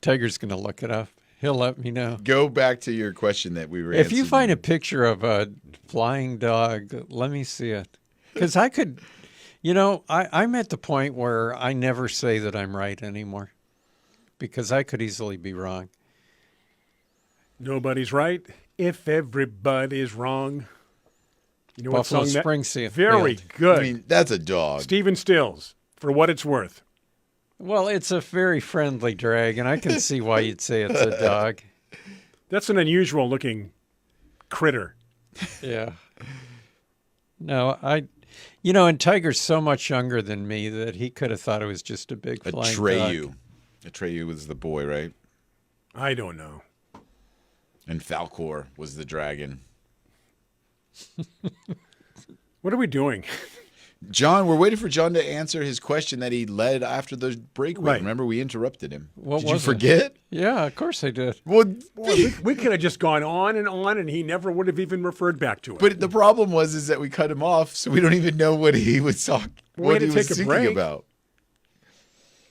Speaker 2: Tiger's going to look it up. He'll let me know.
Speaker 3: Go back to your question that we were
Speaker 2: If you
Speaker 3: answering.
Speaker 2: find a picture of a flying dog, let me see it. Because I could, I'm at the point where I never say that I'm right anymore because I could easily be wrong.
Speaker 1: Nobody's right if everybody's wrong. You know
Speaker 2: Buffalo
Speaker 1: what song
Speaker 2: Springfield.
Speaker 1: Very good.
Speaker 3: I mean, that's a dog.
Speaker 1: Stephen Stills, for what it's worth.
Speaker 2: Well, it's a very friendly dragon. I can see why you'd say it's a dog.
Speaker 1: That's an unusual looking critter.
Speaker 2: Yeah. No, and Tiger's so much younger than me that he could have thought it was just a big flying
Speaker 3: Atreyu.
Speaker 2: dog.
Speaker 3: Atreyu was the boy, right?
Speaker 1: I don't know.
Speaker 3: And Falcor was the dragon.
Speaker 1: What are we doing?
Speaker 3: John, we're waiting for John to answer his question that he led after the break.
Speaker 1: Right.
Speaker 3: Remember, we interrupted him.
Speaker 2: What
Speaker 3: Did you
Speaker 2: was it?
Speaker 3: forget?
Speaker 2: Yeah, of course I did.
Speaker 3: Well,
Speaker 1: Boy, we could have just gone on, and he never would have even referred back to it.
Speaker 3: but the problem is that we cut him off, so we don't even know what he was talking.
Speaker 1: We
Speaker 3: What
Speaker 1: had
Speaker 3: he
Speaker 1: to
Speaker 3: was
Speaker 1: take a
Speaker 3: thinking
Speaker 1: break.
Speaker 3: about.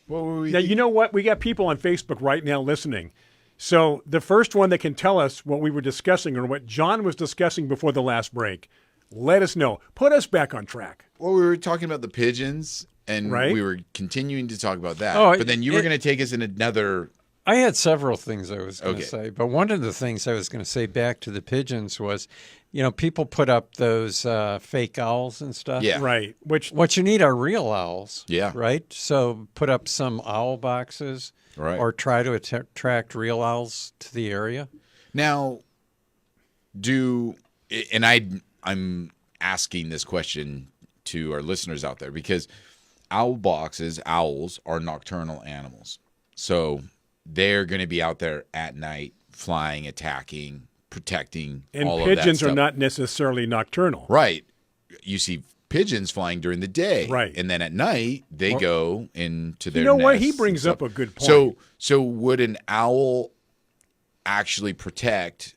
Speaker 3: What were we?
Speaker 1: Now, you know what? We got people on Facebook right now listening. So the first one that can tell us what we were discussing or what John was discussing before the last break, let us know. Put us back on track.
Speaker 3: Well, we were talking about the pigeons, and
Speaker 1: Right.
Speaker 3: we were continuing to talk about that.
Speaker 2: Oh,
Speaker 3: but then you were going to take us in another.
Speaker 2: I had several things I was going to
Speaker 3: Okay.
Speaker 2: say, but one of the things I was going to say back to the pigeons was, people put up those fake owls and stuff.
Speaker 3: Yeah.
Speaker 1: Right. Which
Speaker 2: What you need are real owls.
Speaker 3: Yeah.
Speaker 2: Right? So put up some owl boxes
Speaker 3: Right.
Speaker 2: or try to attract real owls to the area.
Speaker 3: Now, I'm asking this question to our listeners out there because owls are nocturnal animals. So they're going to be out there at night, flying, attacking, protecting,
Speaker 1: and
Speaker 3: all of that
Speaker 1: pigeons are
Speaker 3: stuff.
Speaker 1: not necessarily nocturnal.
Speaker 3: Right. You see pigeons flying during the day.
Speaker 1: Right.
Speaker 3: And then at night, they go into their
Speaker 1: You know what? He
Speaker 3: nests
Speaker 1: brings
Speaker 3: and
Speaker 1: up
Speaker 3: stuff.
Speaker 1: a good point.
Speaker 3: So would an owl actually protect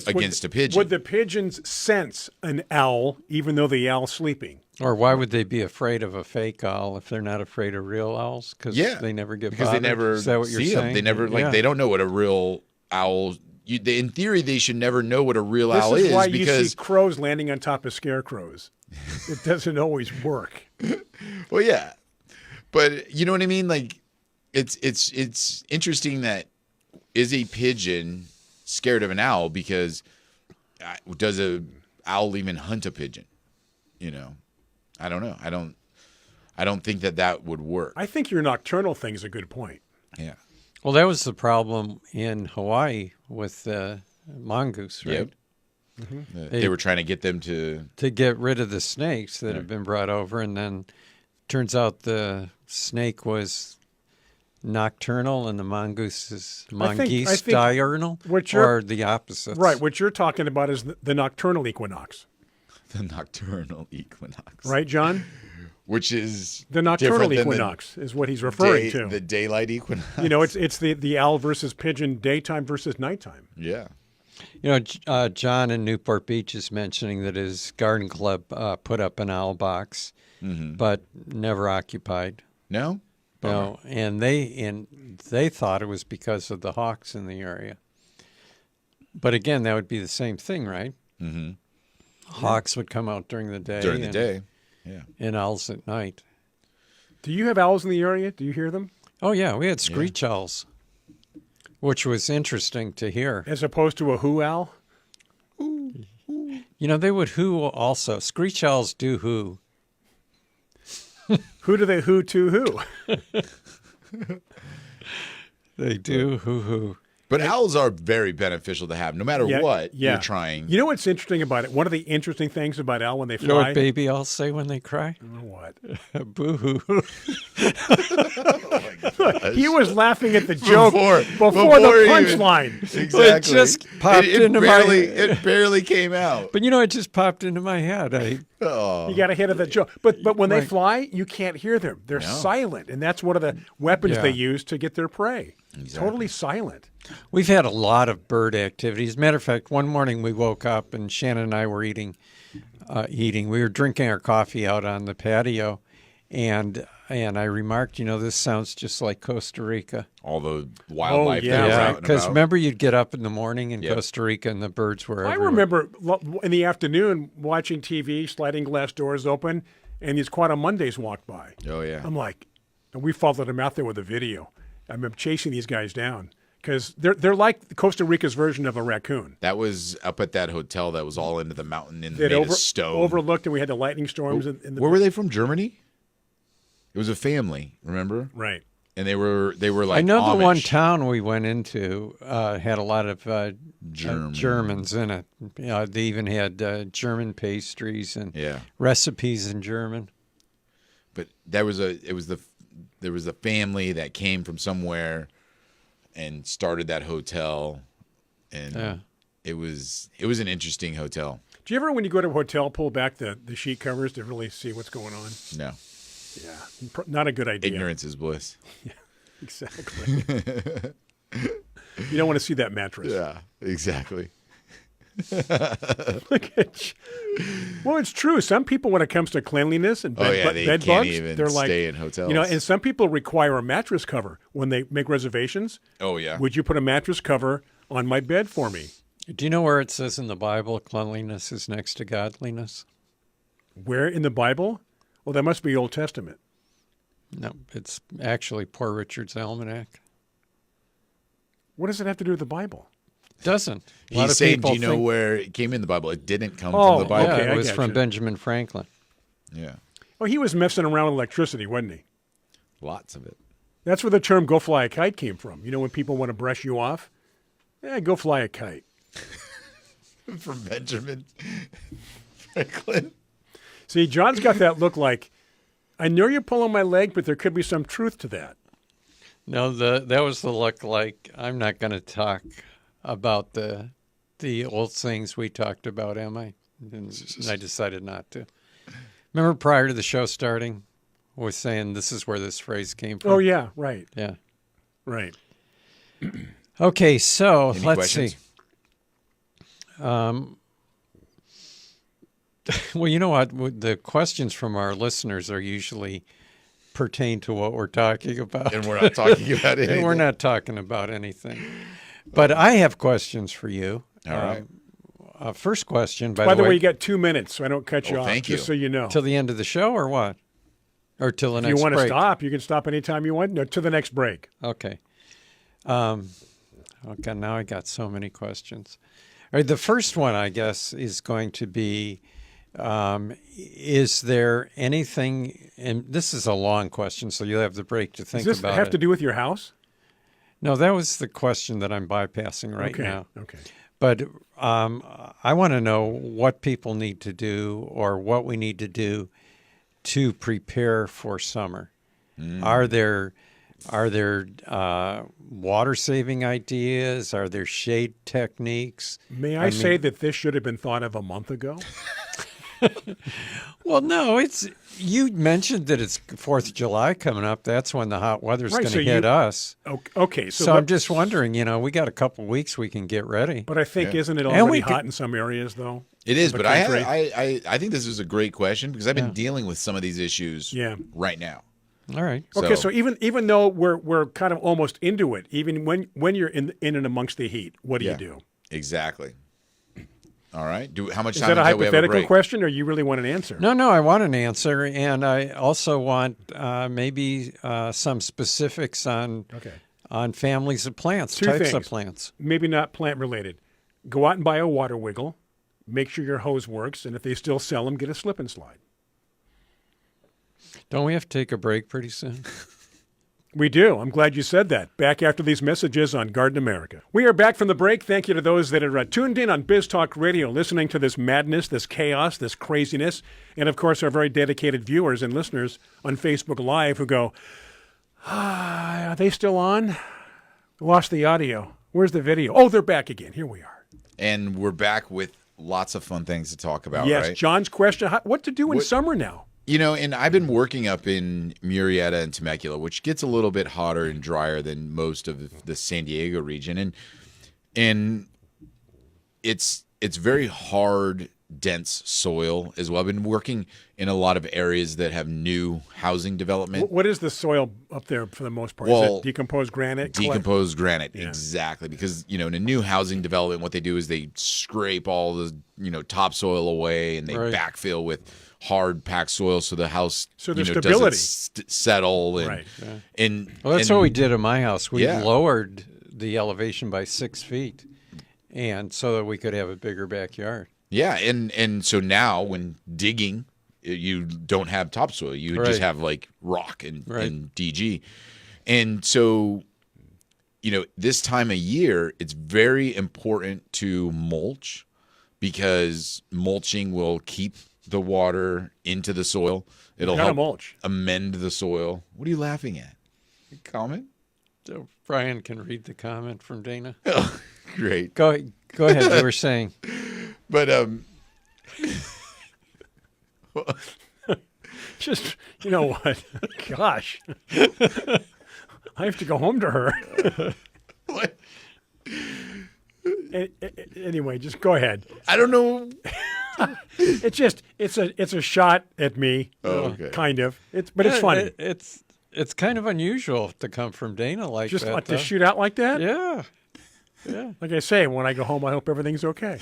Speaker 3: against a pigeon?
Speaker 1: Would the pigeons sense an owl even though the owl's sleeping?
Speaker 2: Or why would they be afraid of a fake owl if they're not afraid of real owls? Because they never get
Speaker 3: because
Speaker 2: bothered?
Speaker 3: they never
Speaker 2: Is that what you're
Speaker 3: see them.
Speaker 2: saying?
Speaker 3: They never
Speaker 2: Yeah.
Speaker 3: they don't know what a real owl. In theory, they should never know what a real
Speaker 1: This
Speaker 3: owl
Speaker 1: is why you
Speaker 3: because
Speaker 1: see crows landing on top of scarecrows. It doesn't always work.
Speaker 3: well, yeah, but you know what I mean. Like it's interesting that is a pigeon scared of an owl because does a owl even hunt a pigeon? I don't know. I don't think that would work.
Speaker 1: I think your nocturnal thing is a good point.
Speaker 3: Yeah.
Speaker 2: Well, that was the problem in Hawaii with the mongoose, right?
Speaker 3: Yep. They were trying to get them to.
Speaker 2: To get rid of the snakes that have been brought over, and then turns out the snake was nocturnal and the mongoose is
Speaker 1: I think
Speaker 2: diurnal,
Speaker 1: what you're-
Speaker 2: or the opposites.
Speaker 1: Right. What you're talking about is the nocturnal equinox.
Speaker 3: The nocturnal equinox.
Speaker 1: Right, John?
Speaker 3: Which is
Speaker 1: The nocturnal
Speaker 3: different than
Speaker 1: equinox is what he's referring to.
Speaker 3: the daylight equinox.
Speaker 1: It's the owl versus pigeon, daytime versus nighttime.
Speaker 3: Yeah.
Speaker 2: John in Newport Beach is mentioning that his garden club put up an owl box, but never occupied.
Speaker 3: No?
Speaker 2: No, and they thought it was because of the hawks in the area. But again, that would be the same thing, right? Mm-hmm. Hawks would come out during the day.
Speaker 3: During the day. Yeah.
Speaker 2: And owls at night.
Speaker 1: Do you have owls in the area? Do you hear them?
Speaker 2: Oh, yeah, we had screech owls, which was interesting to hear.
Speaker 1: As opposed to a who owl?
Speaker 2: They would hoo also. Screech owls do hoo.
Speaker 1: Who do they who to who?
Speaker 2: They do hoo hoo.
Speaker 3: But owls are very beneficial to have no matter what you're trying.
Speaker 1: You know what's interesting about it? One of the interesting things about owl when they fly.
Speaker 2: You know what baby owls say when they cry?
Speaker 1: You know what?
Speaker 2: Boo hoo.
Speaker 1: He was laughing at the joke before the
Speaker 3: even-
Speaker 1: punchline.
Speaker 3: Exactly.
Speaker 2: It just popped into my-
Speaker 3: It barely came out.
Speaker 2: But it just popped into my head.
Speaker 1: You got ahead of the joke. But when they
Speaker 2: Right.
Speaker 1: fly, you can't hear them. They're silent. And that's one of the weapons
Speaker 2: Yeah.
Speaker 1: they use to get their prey. Totally silent.
Speaker 2: We've had a lot of bird activity. As a matter of fact, one morning we woke up and Shannon and I were eating. We were drinking our coffee out on the patio, and I remarked, this sounds just like Costa Rica.
Speaker 3: All the wildlife
Speaker 1: yeah.
Speaker 3: that was
Speaker 2: Yeah,
Speaker 3: out and
Speaker 2: because
Speaker 3: about.
Speaker 2: remember you'd get up in the morning in
Speaker 3: Yep.
Speaker 2: Costa Rica and the birds were
Speaker 1: I
Speaker 2: everywhere.
Speaker 1: remember in the afternoon watching TV, sliding glass doors open, and these Quad Mondays walked by.
Speaker 3: Oh, yeah.
Speaker 1: I'm like, and we followed them out there with a video. I'm chasing these guys down because they're like Costa Rica's version of a raccoon.
Speaker 3: That was up at that hotel that was all into the mountain and
Speaker 1: That
Speaker 3: made of stone.
Speaker 1: overlooked, and we had the lightning storms. In the
Speaker 3: Where were they from? Germany? It was a family, remember?
Speaker 1: Right.
Speaker 3: And they were like
Speaker 2: I know
Speaker 3: Amish.
Speaker 2: the one town we went into had a lot of
Speaker 3: German.
Speaker 2: Germans in it. They even had German pastries and
Speaker 3: Yeah.
Speaker 2: recipes in German.
Speaker 3: But there was a family that came from somewhere and started that hotel, and it was an interesting hotel.
Speaker 1: Do you ever, when you go to a hotel, pull back the sheet covers to really see what's going on?
Speaker 3: No,
Speaker 1: Yeah, not a good idea.
Speaker 3: ignorance is bliss.
Speaker 1: Exactly. You don't want to see that mattress.
Speaker 3: Yeah, exactly.
Speaker 1: Look at you. Well, it's true. Some people, when it comes to cleanliness and
Speaker 3: Oh, yeah, they
Speaker 1: bed
Speaker 3: can't
Speaker 1: bugs,
Speaker 3: even
Speaker 1: they're like,
Speaker 3: stay in hotels.
Speaker 1: and some people require a mattress cover when they make reservations.
Speaker 3: Oh yeah.
Speaker 1: Would you put a mattress cover on my bed for me?
Speaker 2: Do you know where it says in the Bible cleanliness is next to godliness?
Speaker 1: Where in the Bible? Well, that must be Old Testament.
Speaker 2: No, it's actually Poor Richard's Almanac.
Speaker 1: What does it have to do with the Bible?
Speaker 2: Doesn't. A lot
Speaker 3: He's
Speaker 2: of
Speaker 3: saying,
Speaker 2: people
Speaker 3: do you know
Speaker 2: think-
Speaker 3: where it came in the Bible? It didn't come
Speaker 1: Oh,
Speaker 3: from the Bible.
Speaker 1: okay,
Speaker 2: Yeah,
Speaker 1: I
Speaker 2: it was from
Speaker 1: gotcha.
Speaker 2: Benjamin Franklin.
Speaker 3: Yeah.
Speaker 1: Oh, he was messing around with electricity, wasn't he?
Speaker 3: Lots of it.
Speaker 1: That's where the term "go fly a kite" came from. You know, when people want to brush you off, go fly a kite.
Speaker 3: From Benjamin Franklin.
Speaker 1: See, John's got that look like, I know you're pulling my leg, but there could be some truth to that.
Speaker 2: No, that was the look like, I'm not going to talk about the old things we talked about, am I? And I decided not to. Remember prior to the show starting, I was saying this is where this phrase came from?
Speaker 1: Oh, yeah, right,
Speaker 2: Yeah.
Speaker 1: right.
Speaker 2: Okay, so
Speaker 3: Any
Speaker 2: let's
Speaker 3: questions?
Speaker 2: see. Well, you know what? The questions from our listeners are usually pertain to what we're talking about.
Speaker 3: And we're not talking about it.
Speaker 2: And we're not talking about anything. But I have questions for you.
Speaker 3: All right.
Speaker 2: First question, by
Speaker 1: By
Speaker 2: the way,
Speaker 1: you got 2 minutes, so I don't cut you
Speaker 3: Oh,
Speaker 1: off.
Speaker 3: thank
Speaker 1: Just
Speaker 3: you.
Speaker 1: so you know.
Speaker 2: till the end of the show or what? Or till the
Speaker 1: If
Speaker 2: next
Speaker 1: you want to
Speaker 2: break?
Speaker 1: stop, you can stop anytime you want. No, to the next break.
Speaker 2: Okay. Okay, now I got so many questions. All right, the first one, I guess, is going to be, is there anything, and this is a long question, so you'll have the break to think
Speaker 1: Does this
Speaker 2: about
Speaker 1: have
Speaker 2: it.
Speaker 1: to do with your house?
Speaker 2: No, that was the question that I'm bypassing right
Speaker 1: okay.
Speaker 2: now.
Speaker 1: Okay.
Speaker 2: But I want to know what people need to do or what we need to do to prepare for summer. Are there water saving ideas? Are there shade techniques?
Speaker 1: May I say that this should have been thought of a month ago?
Speaker 2: Well, no, you mentioned that it's 4th of July coming up. That's when the hot weather's
Speaker 1: Right,
Speaker 2: going
Speaker 1: so
Speaker 2: to hit us.
Speaker 1: Okay.
Speaker 2: So I'm just wondering, we got a couple weeks we can get ready.
Speaker 1: But I think, isn't it
Speaker 2: And
Speaker 1: already
Speaker 2: we
Speaker 1: hot
Speaker 2: could-
Speaker 1: in some areas, though?
Speaker 3: It is,
Speaker 1: The
Speaker 3: but
Speaker 1: country?
Speaker 3: I think this is a great question because I've been dealing with some of these issues
Speaker 1: Yeah.
Speaker 3: right now.
Speaker 2: All right.
Speaker 1: Okay, so even though we're kind of almost into it, even when you're in and amongst the heat, what do you do?
Speaker 3: Exactly. All right. How much
Speaker 1: Is
Speaker 3: time
Speaker 1: that a
Speaker 3: until we have a
Speaker 1: hypothetical
Speaker 3: break?
Speaker 1: question, or you really want an answer?
Speaker 2: No, I want an answer, and I also want maybe some specifics on families of plants,
Speaker 1: Two
Speaker 2: types of
Speaker 1: things.
Speaker 2: plants.
Speaker 1: Maybe not plant related. Go out and buy a water wiggle. Make sure your hose works, and if they still sell them, get a slip and slide.
Speaker 2: Don't we have to take a break pretty soon?
Speaker 1: We do. I'm glad you said that. Back after these messages on Garden America. We are back from the break. Thank you to those that are tuned in on Biz Talk Radio, listening to this madness, this chaos, this craziness, and of course our very dedicated viewers and listeners on Facebook Live who go, are they still on? Lost the audio. Where's the video? Oh, they're back again. Here we are.
Speaker 3: And we're back with lots of fun things to talk about,
Speaker 1: Yes,
Speaker 3: right?
Speaker 1: John's question, what to do in summer now?
Speaker 3: And I've been working up in Murrieta and Temecula, which gets a little bit hotter and drier than most of the San Diego region, and it's very hard, dense soil as well. I've been working in a lot of areas that have new housing development.
Speaker 1: What is the soil up there for the most part?
Speaker 3: Well,
Speaker 1: is it decomposed granite?
Speaker 3: Decomposed granite, exactly. Because, in a new housing development, what they do is they scrape all the, topsoil away and they
Speaker 2: Right.
Speaker 3: backfill with hard packed soil so the house
Speaker 1: So there's
Speaker 3: doesn't
Speaker 1: stability.
Speaker 3: settle. And,
Speaker 1: Right.
Speaker 2: Well, that's what we did at my house. We
Speaker 3: Yeah.
Speaker 2: lowered the elevation by 6 feet, and so that we could have a bigger backyard.
Speaker 3: Yeah, and so now when digging, you don't have topsoil. You
Speaker 2: Right.
Speaker 3: just have like rock and
Speaker 2: Right.
Speaker 3: DG. And so, this time of year, it's very important to mulch because mulching will keep the water into the soil. It'll
Speaker 1: Gotta
Speaker 3: help
Speaker 1: mulch.
Speaker 3: amend the soil. What are you laughing at? Comment?
Speaker 2: So Brian can read the comment from Dana.
Speaker 3: Oh, great.
Speaker 2: Go ahead. You were saying.
Speaker 3: But
Speaker 1: Just, you know what? Gosh. I have to go home to her.
Speaker 3: what?
Speaker 1: Anyway, just go ahead.
Speaker 3: I don't know.
Speaker 1: It's a shot at me.
Speaker 3: Oh, okay.
Speaker 1: Kind of. But it's funny.
Speaker 2: It's kind of unusual to come from Dana like
Speaker 1: Just
Speaker 2: that.
Speaker 1: what, to
Speaker 2: though.
Speaker 1: shoot out like that?
Speaker 2: Yeah.
Speaker 1: Like I say, when I go home, I hope everything's okay.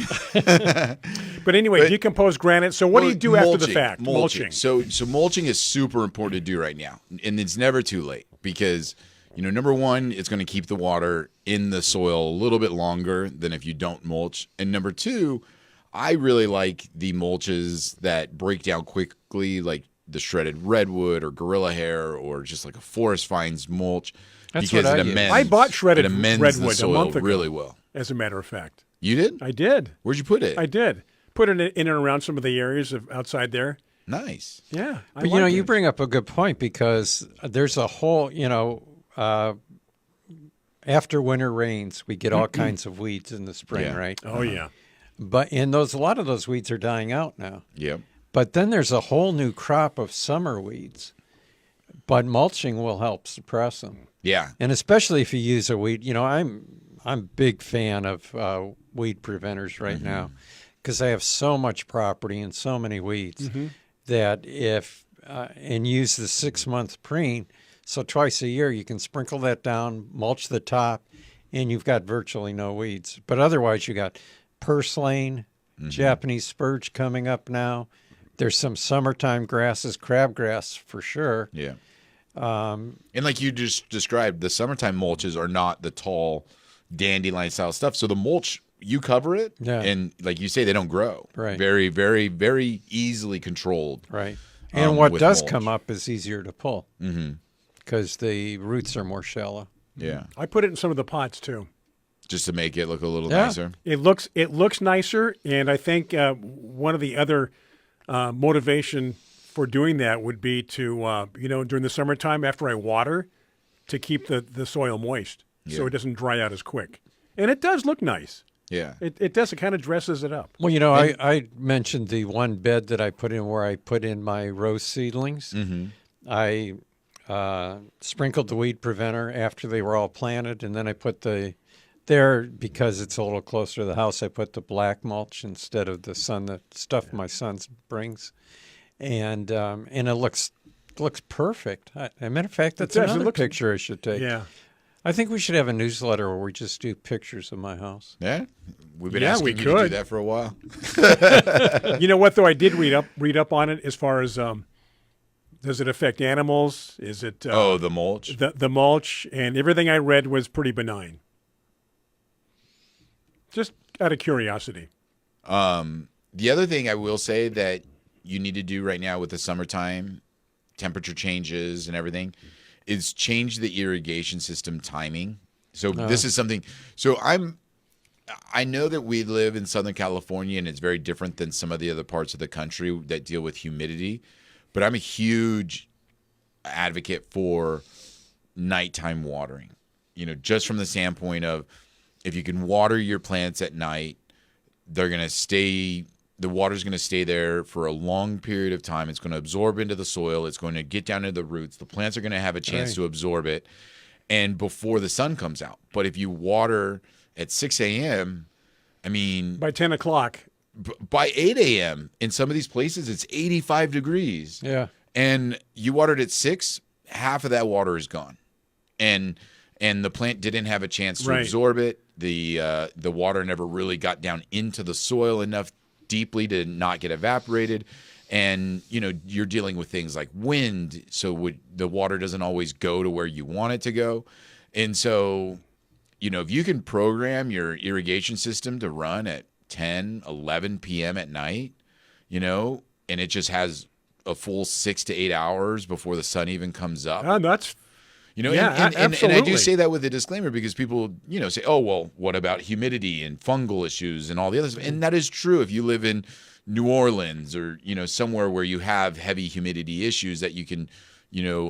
Speaker 1: But anyway, decomposed granite. So what do you do after the fact? Mulching.
Speaker 3: So mulching is super important to do right now, and it's never too late because number one, it's going to keep the water in the soil a little bit longer than if you don't mulch, and number two, I really like the mulches that break down quickly, like the shredded redwood or gorilla hair or just like a forest fines mulch.
Speaker 2: That's
Speaker 3: because
Speaker 2: what I
Speaker 3: it
Speaker 2: use.
Speaker 3: amends.
Speaker 1: I bought shredded
Speaker 3: it amends
Speaker 1: redwood
Speaker 3: the soil
Speaker 1: a month ago.
Speaker 3: really well.
Speaker 1: As a matter of fact.
Speaker 3: You did?
Speaker 1: I did.
Speaker 3: Where'd you put it?
Speaker 1: I did. Put it in and around some of the areas of outside there.
Speaker 3: Nice.
Speaker 1: Yeah.
Speaker 2: But you bring up a good point because there's a whole, after winter rains, we get all kinds of weeds in the spring,
Speaker 3: Yeah.
Speaker 2: right?
Speaker 1: Oh, yeah.
Speaker 2: But a lot of those weeds are dying out now.
Speaker 3: Yep.
Speaker 2: But then there's a whole new crop of summer weeds. But mulching will help suppress them.
Speaker 3: Yeah.
Speaker 2: And especially if you use a weed, I'm a big fan of weed preventers right now because I have so much property and so many weeds that and use the 6-month preen, so twice a year you can sprinkle that down, mulch the top, and you've got virtually no weeds. But otherwise you got purslane, Japanese spurge coming up now. There's some summertime grasses, crabgrass for sure.
Speaker 3: Yeah. And like you just described, the summertime mulches are not the tall dandelion style stuff. So the mulch, you cover it, and like you say, they don't grow.
Speaker 2: Right.
Speaker 3: Very, very, very easily controlled.
Speaker 2: Right. And what
Speaker 3: with
Speaker 2: does
Speaker 3: mulch.
Speaker 2: come up is easier to pull because the roots are more shallow.
Speaker 3: Yeah.
Speaker 1: I put it in some of the pots, too.
Speaker 3: Just to make it look a little
Speaker 2: Yeah.
Speaker 3: nicer.
Speaker 1: It looks nicer, and I think one of the other motivation for doing that would be to, during the summertime after I water, to keep the soil moist so
Speaker 3: Yeah.
Speaker 1: it doesn't dry out as quick. And it does look nice.
Speaker 3: Yeah.
Speaker 1: It does. It kind of dresses it up.
Speaker 2: Well, I mentioned the one bed that I put in where I put in my rose seedlings. I sprinkled the weed preventer after they were all planted, and then I put there, because it's a little closer to the house, I put the black mulch instead of the stuff my son brings. And it looks perfect. As a matter of fact, that's
Speaker 1: does. It
Speaker 2: another
Speaker 1: looks-
Speaker 2: picture I should take.
Speaker 1: Yeah.
Speaker 2: I think we should have a newsletter where we just do pictures of my house.
Speaker 3: Yeah. We've been
Speaker 1: Yeah,
Speaker 3: asking
Speaker 1: we
Speaker 3: you to do
Speaker 1: could.
Speaker 3: that for a while.
Speaker 1: You know what, though? I did read up on it as far as does it affect animals? Is it
Speaker 3: The mulch.
Speaker 1: the mulch? And everything I read was pretty benign. Just out of curiosity.
Speaker 3: The other thing I will say that you need to do right now with the summertime temperature changes and everything is change the irrigation system timing. So this is something. So I know that we live in Southern California and it's very different than some of the other parts of the country that deal with humidity, but I'm a huge advocate for nighttime watering. Just from the standpoint of if you can water your plants at night, they're going to stay. The water's going to stay there for a long period of time. It's going to absorb into the soil. It's going to get down into the roots. The plants are going to have a chance to absorb it, and before the sun comes out. But if you water at 6 a.m., I mean,
Speaker 1: By 10 o'clock.
Speaker 3: by 8 a.m. in some of these places, it's 85 degrees.
Speaker 2: Yeah.
Speaker 3: And you watered at 6, half of that water is gone, and the plant didn't have a chance to
Speaker 1: Right.
Speaker 3: absorb it. The water never really got down into the soil enough deeply to not get evaporated, and you're dealing with things like wind, so the water doesn't always go to where you want it to go. And so if you can program your irrigation system to run at 10, 11 p.m. at night, and it just has a full 6 to 8 hours before the sun even comes up.
Speaker 1: That's
Speaker 3: Yeah,
Speaker 1: Yeah,
Speaker 3: and I
Speaker 1: absolutely.
Speaker 3: do say that with a disclaimer because people, say, oh, well, what about humidity and fungal issues and all the other stuff? And that is true if you live in New Orleans or, somewhere where you have heavy humidity issues that you can,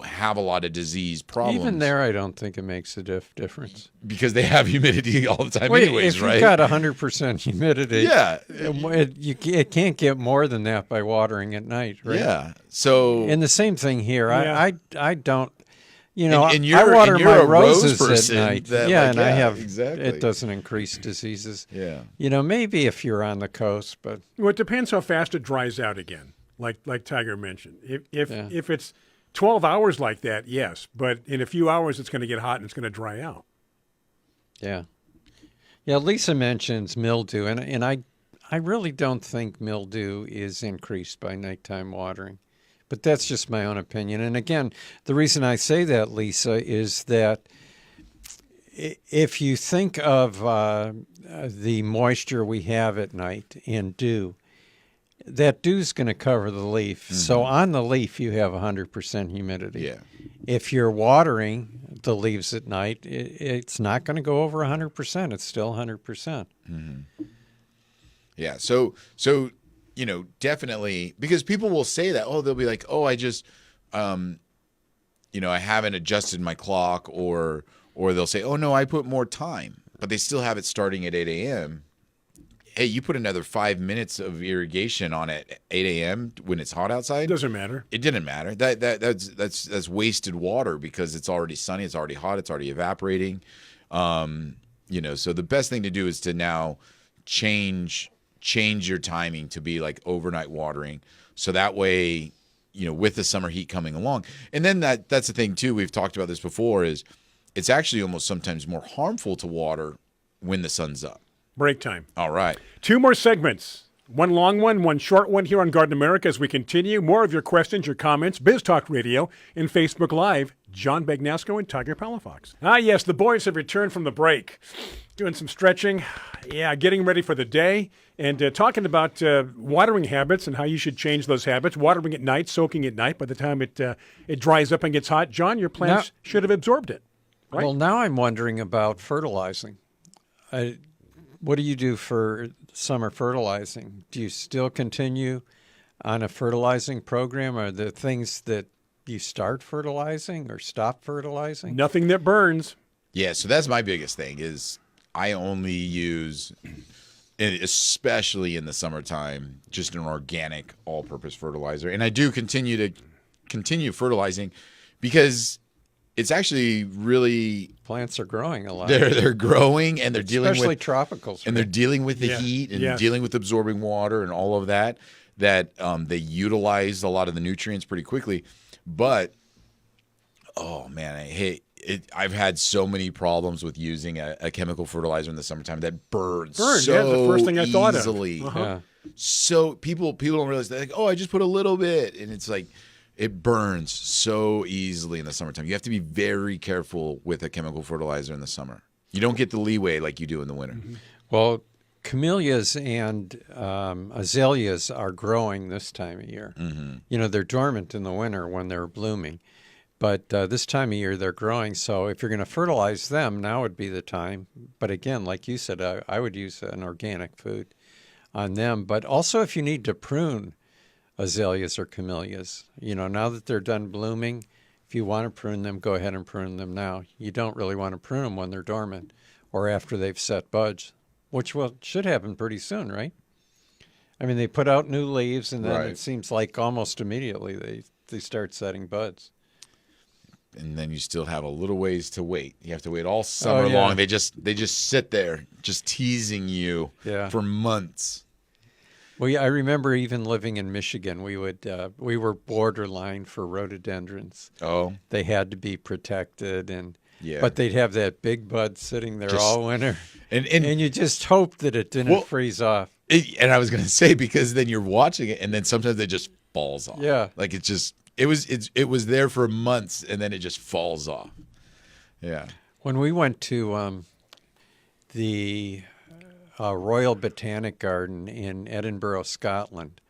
Speaker 3: have a lot of disease problems.
Speaker 2: Even there, I don't think it makes a difference.
Speaker 3: Because they have humidity all the time
Speaker 2: Wait,
Speaker 3: anyways,
Speaker 2: if
Speaker 3: right?
Speaker 2: you've got 100% humidity,
Speaker 3: Yeah.
Speaker 2: it can't get more than that by watering at night, right?
Speaker 3: Yeah. So
Speaker 2: And the same thing here.
Speaker 1: Yeah.
Speaker 2: I don't.
Speaker 3: And
Speaker 2: I
Speaker 3: you're-
Speaker 2: water
Speaker 3: and you're
Speaker 2: my
Speaker 3: a rose
Speaker 2: roses
Speaker 3: person
Speaker 2: at night.
Speaker 3: that,
Speaker 2: Yeah,
Speaker 3: like,
Speaker 2: and I
Speaker 3: yeah,
Speaker 2: have.
Speaker 3: exactly.
Speaker 2: It doesn't increase diseases.
Speaker 3: Yeah.
Speaker 2: Maybe if you're on the coast, but
Speaker 1: Well, it depends how fast it dries out again. Like Tiger mentioned, if
Speaker 2: Yeah.
Speaker 1: if it's 12 hours like that, yes, but in a few hours it's going to get hot and it's going to dry out.
Speaker 2: yeah. Yeah, Lisa mentions mildew, and I really don't think mildew is increased by nighttime watering. But that's just my own opinion. And again, the reason I say that, Lisa, is that if you think of the moisture we have at night in dew, that dew's going to cover the leaf.
Speaker 3: Mm-hmm.
Speaker 2: So on the leaf, you have 100% humidity.
Speaker 3: Yeah.
Speaker 2: If you're watering the leaves at night, it's not going to go over 100%. It's still 100%.
Speaker 3: Yeah. So definitely, because people will say that, they'll be like, I just, I haven't adjusted my clock, or they'll say, no, I put more time, but they still have it starting at 8 a.m. Hey, you put another 5 minutes of irrigation on at 8 a.m. when it's hot outside.
Speaker 1: It doesn't matter.
Speaker 3: It didn't matter. That's wasted water because it's already sunny, it's already hot, it's already evaporating. So the best thing to do is to now change your timing to be like overnight watering. So that way, with the summer heat coming along. And then that's the thing too, we've talked about this before, is it's actually almost sometimes more harmful to water when the sun's up.
Speaker 1: Break time.
Speaker 3: All right.
Speaker 1: 2 more segments. One long one short one here on Garden America as we continue. More of your questions, your comments, Biz Talk Radio, and Facebook Live. John Bagnasco and Tiger Palafox. Yes, the boys have returned from the break. Doing some stretching. Yeah, getting ready for the day. And talking about watering habits and how you should change those habits. Watering at night, soaking at night. By the time it dries up and gets hot, John, your plants should have absorbed it. Right?
Speaker 2: Well, now I'm wondering about fertilizing. What do you do for summer fertilizing? Do you still continue on a fertilizing program? Are there things that you start fertilizing or stop fertilizing?
Speaker 1: Nothing that burns.
Speaker 3: Yeah, so that's my biggest thing is I only use, and especially in the summertime, just an organic all-purpose fertilizer. And I do continue fertilizing because it's actually really,
Speaker 2: Plants are growing a lot.
Speaker 3: they're growing, and they're dealing
Speaker 2: Especially
Speaker 3: with
Speaker 2: tropicals.
Speaker 3: and they're dealing with the
Speaker 1: Yeah.
Speaker 3: heat and
Speaker 1: Yes.
Speaker 3: dealing with absorbing water and all of that. They utilize a lot of the nutrients pretty quickly. But oh man, I hate it. I've had so many problems with using a chemical fertilizer in the summertime that burns.
Speaker 1: Burns,
Speaker 3: so
Speaker 1: yeah, that's the first thing I thought of.
Speaker 3: easily.
Speaker 2: Yeah.
Speaker 3: So people don't realize that, like, I just put a little bit, and it's like it burns so easily in the summertime. You have to be very careful with a chemical fertilizer in the summer. You don't get the leeway like you do in the winter.
Speaker 1: Mm-hmm.
Speaker 2: Well, camellias and azaleas are growing this time of year.
Speaker 3: Mm-hmm.
Speaker 2: They're dormant in the winter when they're blooming. But this time of year, they're growing. So if you're going to fertilize them, now would be the time. But again, like you said, I would use an organic food on them. But also if you need to prune azaleas or camellias, now that they're done blooming, if you want to prune them, go ahead and prune them now. You don't really want to prune them when they're dormant or after they've set buds, which should happen pretty soon, right? I mean, they put out new leaves, and then
Speaker 3: Right.
Speaker 2: it seems like almost immediately they start setting buds.
Speaker 3: And then you still have a little ways to wait. You have to wait all summer
Speaker 2: yeah.
Speaker 3: long. They just sit there, just teasing you
Speaker 2: Yeah.
Speaker 3: for months.
Speaker 2: Well, I remember even living in Michigan, we were borderline for rhododendrons.
Speaker 3: Oh,
Speaker 2: They had to be protected,
Speaker 3: yeah.
Speaker 2: but they'd have that big bud sitting there
Speaker 3: Just-
Speaker 2: all winter,
Speaker 3: and
Speaker 2: and you just hoped that it didn't
Speaker 3: Well,
Speaker 2: freeze off.
Speaker 3: and I was gonna say, because then you're watching it, and then sometimes it just falls off.
Speaker 2: Yeah.
Speaker 3: like it was there for months, and then it just falls off. Yeah.
Speaker 2: When we went to the Royal Botanic Garden in Edinburgh, Scotland,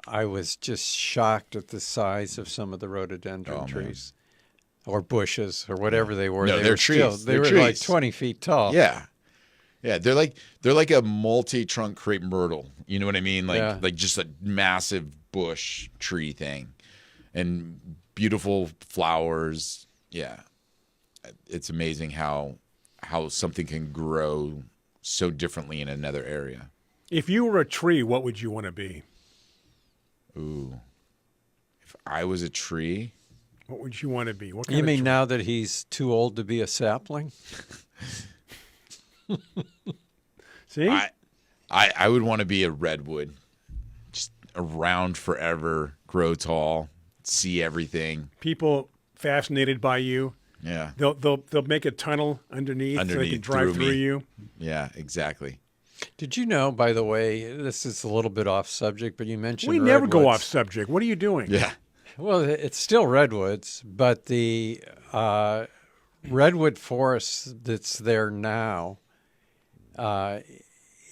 Speaker 2: I was just shocked at the size of some of the rhododendron
Speaker 3: Oh, man.
Speaker 2: trees or bushes or whatever they were.
Speaker 3: No,
Speaker 2: they
Speaker 3: they're
Speaker 2: were still-
Speaker 3: trees.
Speaker 2: They
Speaker 3: They're
Speaker 2: were like
Speaker 3: trees.
Speaker 2: 20 feet tall.
Speaker 3: Yeah. Yeah, they're like a multi-trunk crepe myrtle. You know what I mean? Like just a massive bush tree thing, and beautiful flowers. Yeah, it's amazing how something can grow so differently in another area.
Speaker 1: If you were a tree, what would you want to be?
Speaker 3: Ooh, if I was a tree,
Speaker 1: What would you want to be? What kind
Speaker 2: You
Speaker 1: of
Speaker 2: mean
Speaker 1: tree?
Speaker 2: now that he's too old to be a sapling?
Speaker 1: See?
Speaker 3: I would want to be a redwood, just around forever, grow tall, see everything.
Speaker 1: People fascinated by you.
Speaker 3: Yeah.
Speaker 1: They'll make a tunnel underneath so they can
Speaker 3: Underneath,
Speaker 1: drive
Speaker 3: through
Speaker 1: through
Speaker 3: me.
Speaker 1: you.
Speaker 3: Yeah, exactly.
Speaker 2: Did you know, by the way, this is a little bit off subject, but you mentioned
Speaker 1: We never go
Speaker 2: redwoods.
Speaker 1: off subject. What are you doing?
Speaker 3: Yeah.
Speaker 2: Well, it's still redwoods, but the redwood forest that's there now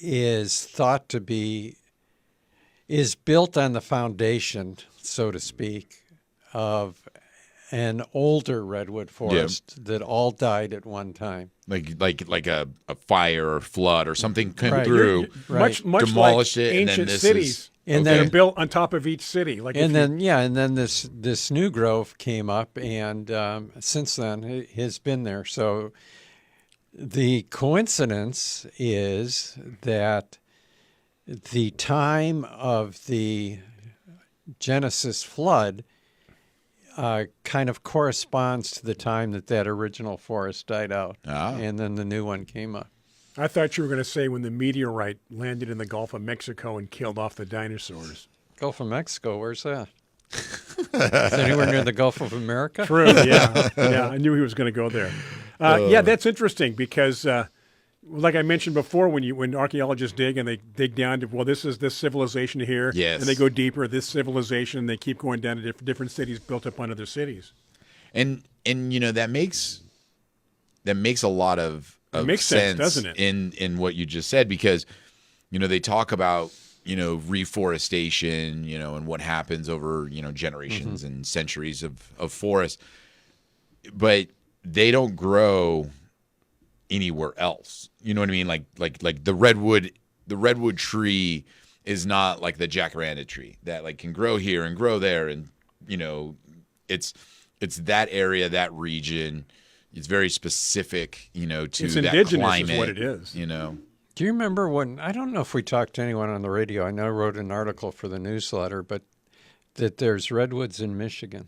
Speaker 2: is thought to be is built on the foundation, so to speak, of an older redwood forest that all died at one time.
Speaker 3: Like a fire or flood or something came
Speaker 2: Right.
Speaker 3: through,
Speaker 2: Right.
Speaker 1: Much
Speaker 3: demolished
Speaker 1: like
Speaker 3: it, and then
Speaker 1: ancient
Speaker 3: this
Speaker 1: cities.
Speaker 3: is
Speaker 2: And
Speaker 3: okay.
Speaker 2: then-
Speaker 1: Built on top of each city. Like
Speaker 2: And then this new grove came up, and since then it has been there. So the coincidence is that the time of the Genesis flood kind of corresponds to the time that original forest died out, and then the new one came up.
Speaker 1: I thought you were going to say when the meteorite landed in the Gulf of Mexico and killed off the dinosaurs.
Speaker 2: Gulf of Mexico, where's that? Is it anywhere near the Gulf of America?
Speaker 1: True. Yeah. Yeah. I knew he was going to go there. Yeah, that's interesting because, like I mentioned before, when archaeologists dig and they dig down to, well, this is this civilization here,
Speaker 3: Yes.
Speaker 1: and they go deeper, this civilization, they keep going down to different cities built up on other cities.
Speaker 3: And that makes a lot of
Speaker 1: makes sense, doesn't it?
Speaker 3: in what you just said, because they talk about reforestation, and what happens over generations and centuries of forest, but they don't grow anywhere else. You know what I mean? Like the redwood tree is not like the jacaranda tree that like can grow here and grow there, and it's that area, that region. It's very specific, to
Speaker 1: It's
Speaker 3: that
Speaker 1: indigenous
Speaker 3: climate.
Speaker 1: is what it is.
Speaker 2: Do you remember when, I don't know if we talked to anyone on the radio, I know I wrote an article for the newsletter, but that there's redwoods in Michigan.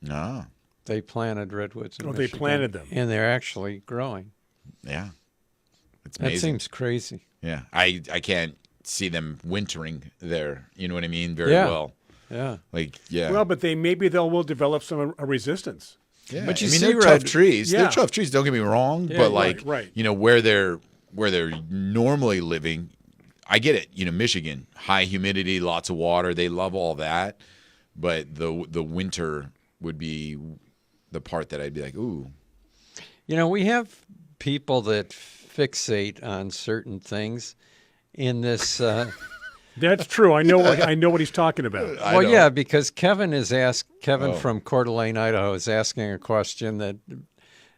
Speaker 3: No.
Speaker 2: They planted redwoods in
Speaker 1: Oh, they
Speaker 2: Michigan.
Speaker 1: planted them.
Speaker 2: And they're actually growing.
Speaker 3: Yeah. It's
Speaker 2: That
Speaker 3: amazing.
Speaker 2: seems crazy.
Speaker 3: Yeah. I can't see them wintering there. You know what I mean? Very
Speaker 2: Yeah.
Speaker 3: well.
Speaker 2: Yeah.
Speaker 3: Like, yeah.
Speaker 1: Well, but maybe will develop some a resistance.
Speaker 3: yeah.
Speaker 2: but you
Speaker 3: I mean,
Speaker 2: see
Speaker 3: they're tough
Speaker 2: red-
Speaker 3: trees.
Speaker 1: Yeah.
Speaker 3: They're tough trees. Don't get me wrong.
Speaker 2: Yeah,
Speaker 3: but like,
Speaker 1: right.
Speaker 3: where they're normally living, I get it. Michigan, high humidity, lots of water. They love all that. But the winter would be the part that I'd be like, ooh.
Speaker 2: We have people that fixate on certain things in this.
Speaker 1: That's true. I know what he's talking about.
Speaker 3: I
Speaker 2: Well,
Speaker 3: don't.
Speaker 2: yeah, because Kevin
Speaker 3: Oh.
Speaker 2: from Coeur d'Alene, Idaho, is asking a question that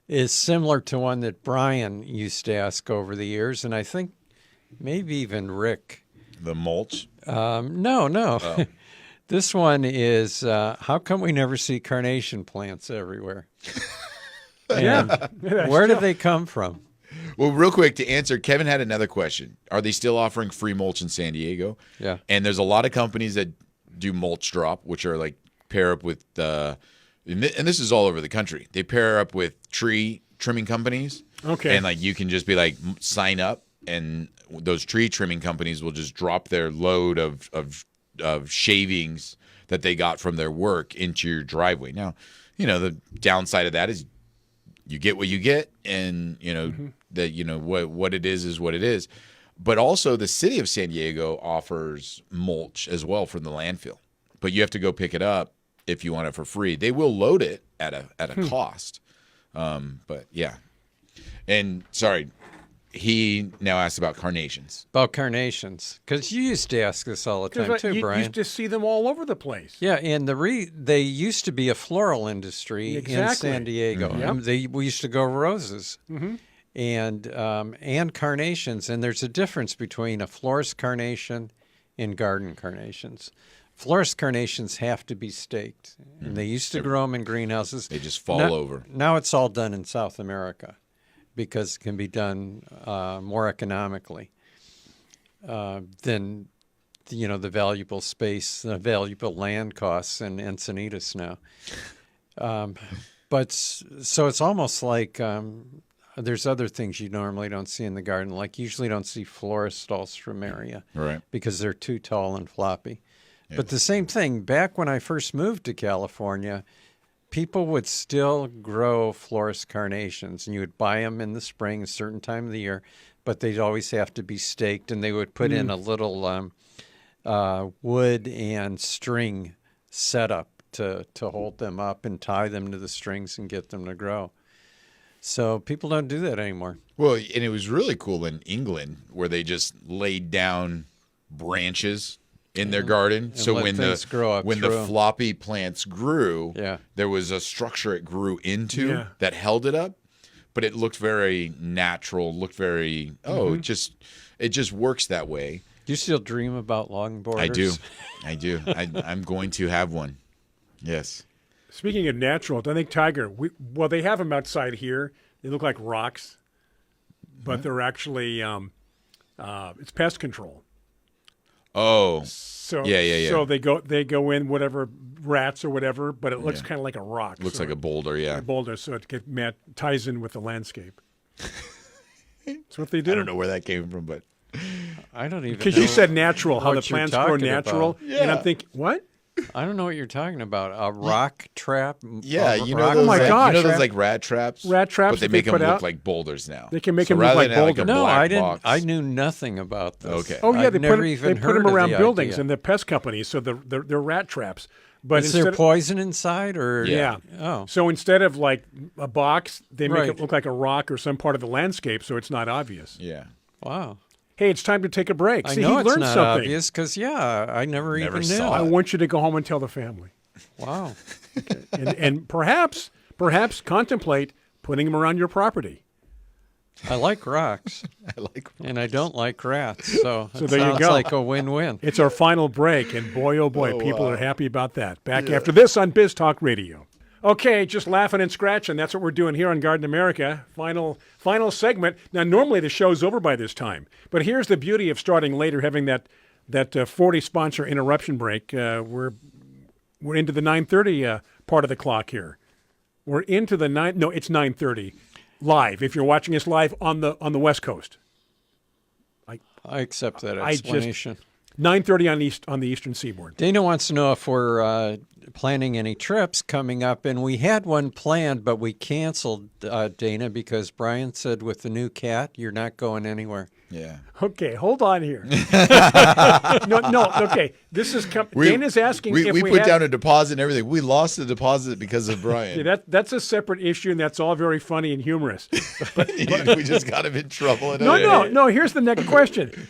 Speaker 2: is similar to one that Brian used to ask over the years, and I think maybe even Rick.
Speaker 3: The mulch.
Speaker 2: No.
Speaker 3: Oh.
Speaker 2: This one is how come we never see carnation plants everywhere? And where do they come from?
Speaker 3: Well, real quick to answer, Kevin had another question. Are they still offering free mulch in San Diego?
Speaker 2: Yeah.
Speaker 3: And there's a lot of companies that do mulch drop, which are like pair up with, and this is all over the country. They pair up with tree trimming companies.
Speaker 1: Okay.
Speaker 3: And like you can just be like, sign up, and those tree trimming companies will just drop their load of shavings that they got from their work into your driveway. Now, the downside of that is you get what you get, and that what it is what it is. But also the city of San Diego offers mulch as well from the landfill, but you have to go pick it up if you want it for free. They will load it at a cost. But yeah. And sorry, he now asked about carnations.
Speaker 2: About carnations, because you used to ask this all the time too,
Speaker 1: you
Speaker 2: Brian.
Speaker 1: used to see them all over the place.
Speaker 2: Yeah, and they used to be a floral industry in
Speaker 1: Exactly.
Speaker 2: San Diego.
Speaker 1: Mhm.
Speaker 2: We used to grow roses and carnations, and there's a difference between a florist carnation and garden carnations. Florist carnations have to be staked, and they used to grow them in greenhouses.
Speaker 3: They just fall over.
Speaker 2: Now it's all done in South America because it can be done more economically than the valuable space, the valuable land costs in Encinitas now. So it's almost like there's other things you normally don't see in the garden. Like usually don't see florist alstroemeria
Speaker 3: Right.
Speaker 2: because they're too tall and floppy. But the same thing, back when I first moved to California, people would still grow florist carnations, and you would buy them in the spring, a certain time of the year, but they'd always have to be staked, and they would put in a little wood and string setup to hold them up and tie them to the strings and get them to grow. So people don't do that anymore.
Speaker 3: Well, and it was really cool in England where they just laid down branches in their garden. So
Speaker 2: let
Speaker 3: when
Speaker 2: things grow up
Speaker 3: when the
Speaker 2: through 'em.
Speaker 3: floppy plants grew,
Speaker 2: Yeah.
Speaker 3: there was a structure it grew into
Speaker 1: Yeah.
Speaker 3: that held it up, but it looked very natural, looked very it just works that way.
Speaker 2: Do you still dream about long borders?
Speaker 3: I do. I'm going to have one. Yes.
Speaker 1: Speaking of natural, I think Tiger. They have them outside here. They look like rocks, but they're actually it's pest control.
Speaker 3: Oh,
Speaker 1: So
Speaker 3: Yeah.
Speaker 1: So they go in whatever rats or whatever, but it looks kind of like a rock.
Speaker 3: looks
Speaker 1: so
Speaker 3: like a boulder. Yeah.
Speaker 1: boulder, so it ties in with the landscape. That's what they do.
Speaker 3: I don't know where that came from, but
Speaker 2: I don't even
Speaker 1: Because
Speaker 2: know
Speaker 1: you said natural, how the
Speaker 2: what you're
Speaker 1: plants grow
Speaker 2: talking
Speaker 1: natural,
Speaker 2: about.
Speaker 1: and I'm
Speaker 3: Yeah.
Speaker 1: thinking, what?
Speaker 2: I don't know what you're talking about. A rock trap?
Speaker 3: yeah,
Speaker 2: A
Speaker 3: you know
Speaker 2: rock
Speaker 3: those,
Speaker 1: Oh my
Speaker 3: like,
Speaker 1: gosh.
Speaker 3: you know those like rat traps.
Speaker 1: Rat traps
Speaker 3: but they
Speaker 1: that they
Speaker 3: make them
Speaker 1: put
Speaker 3: look
Speaker 1: out?
Speaker 3: like boulders now.
Speaker 1: They can make
Speaker 3: so
Speaker 1: them look
Speaker 3: rather
Speaker 1: like
Speaker 3: than have,
Speaker 1: boulders.
Speaker 3: a
Speaker 2: No,
Speaker 3: black
Speaker 2: I didn't.
Speaker 3: box-
Speaker 2: I knew nothing about this.
Speaker 3: Okay.
Speaker 1: Oh yeah,
Speaker 2: I've
Speaker 1: they
Speaker 2: never
Speaker 1: put
Speaker 2: even
Speaker 1: them
Speaker 2: heard of
Speaker 1: around
Speaker 2: the
Speaker 1: buildings
Speaker 2: idea.
Speaker 1: and the pest companies, so they're rat traps. But
Speaker 2: Is there
Speaker 1: instead
Speaker 2: poison inside, or
Speaker 1: yeah.
Speaker 2: Oh,
Speaker 1: So instead of like a box, they make
Speaker 2: Right.
Speaker 1: it look like a rock or some part of the landscape, so it's not obvious.
Speaker 3: Yeah.
Speaker 2: wow.
Speaker 1: Hey, it's time to take a break.
Speaker 2: I
Speaker 1: See,
Speaker 2: know
Speaker 1: he
Speaker 2: it's
Speaker 1: learned
Speaker 2: not
Speaker 1: something.
Speaker 2: obvious because I never even knew.
Speaker 3: saw
Speaker 1: I
Speaker 3: it.
Speaker 1: want you to go home and tell the family,
Speaker 2: Wow.
Speaker 1: and perhaps contemplate putting them around your property.
Speaker 2: I like rocks,
Speaker 3: I like.
Speaker 2: and I don't like rats, so it
Speaker 1: there you
Speaker 2: sounds
Speaker 1: go.
Speaker 2: like a win-win.
Speaker 1: It's our final break, and boy, oh boy, people are happy about that. Back after this on Biz Talk Radio. Okay, just laughing and scratching. That's what we're doing here on Garden America. Final segment. Now, normally the show's over by this time, but here's the beauty of starting later, having that 40 sponsor interruption break. We're into the 9:30 part of the clock here. We're into the it's 9:30 live. If you're watching us live on the West Coast,
Speaker 2: I accept that
Speaker 1: I just-
Speaker 2: explanation.
Speaker 1: 9:30 on the Eastern Seaboard.
Speaker 2: Dana wants to know if we're planning any trips coming up, and we had one planned, but we canceled, Dana, because Brian said with the new cat, you're not going anywhere.
Speaker 3: Yeah.
Speaker 1: Okay, hold on here. no. Okay, this is Dana's asking
Speaker 3: We,
Speaker 1: if
Speaker 3: we
Speaker 1: we
Speaker 3: put
Speaker 1: had,
Speaker 3: down a deposit and everything. We lost the deposit because of Brian.
Speaker 1: Yeah, that's a separate issue, and that's all very funny and humorous.
Speaker 3: We just got him in trouble.
Speaker 1: No. Here's the next question.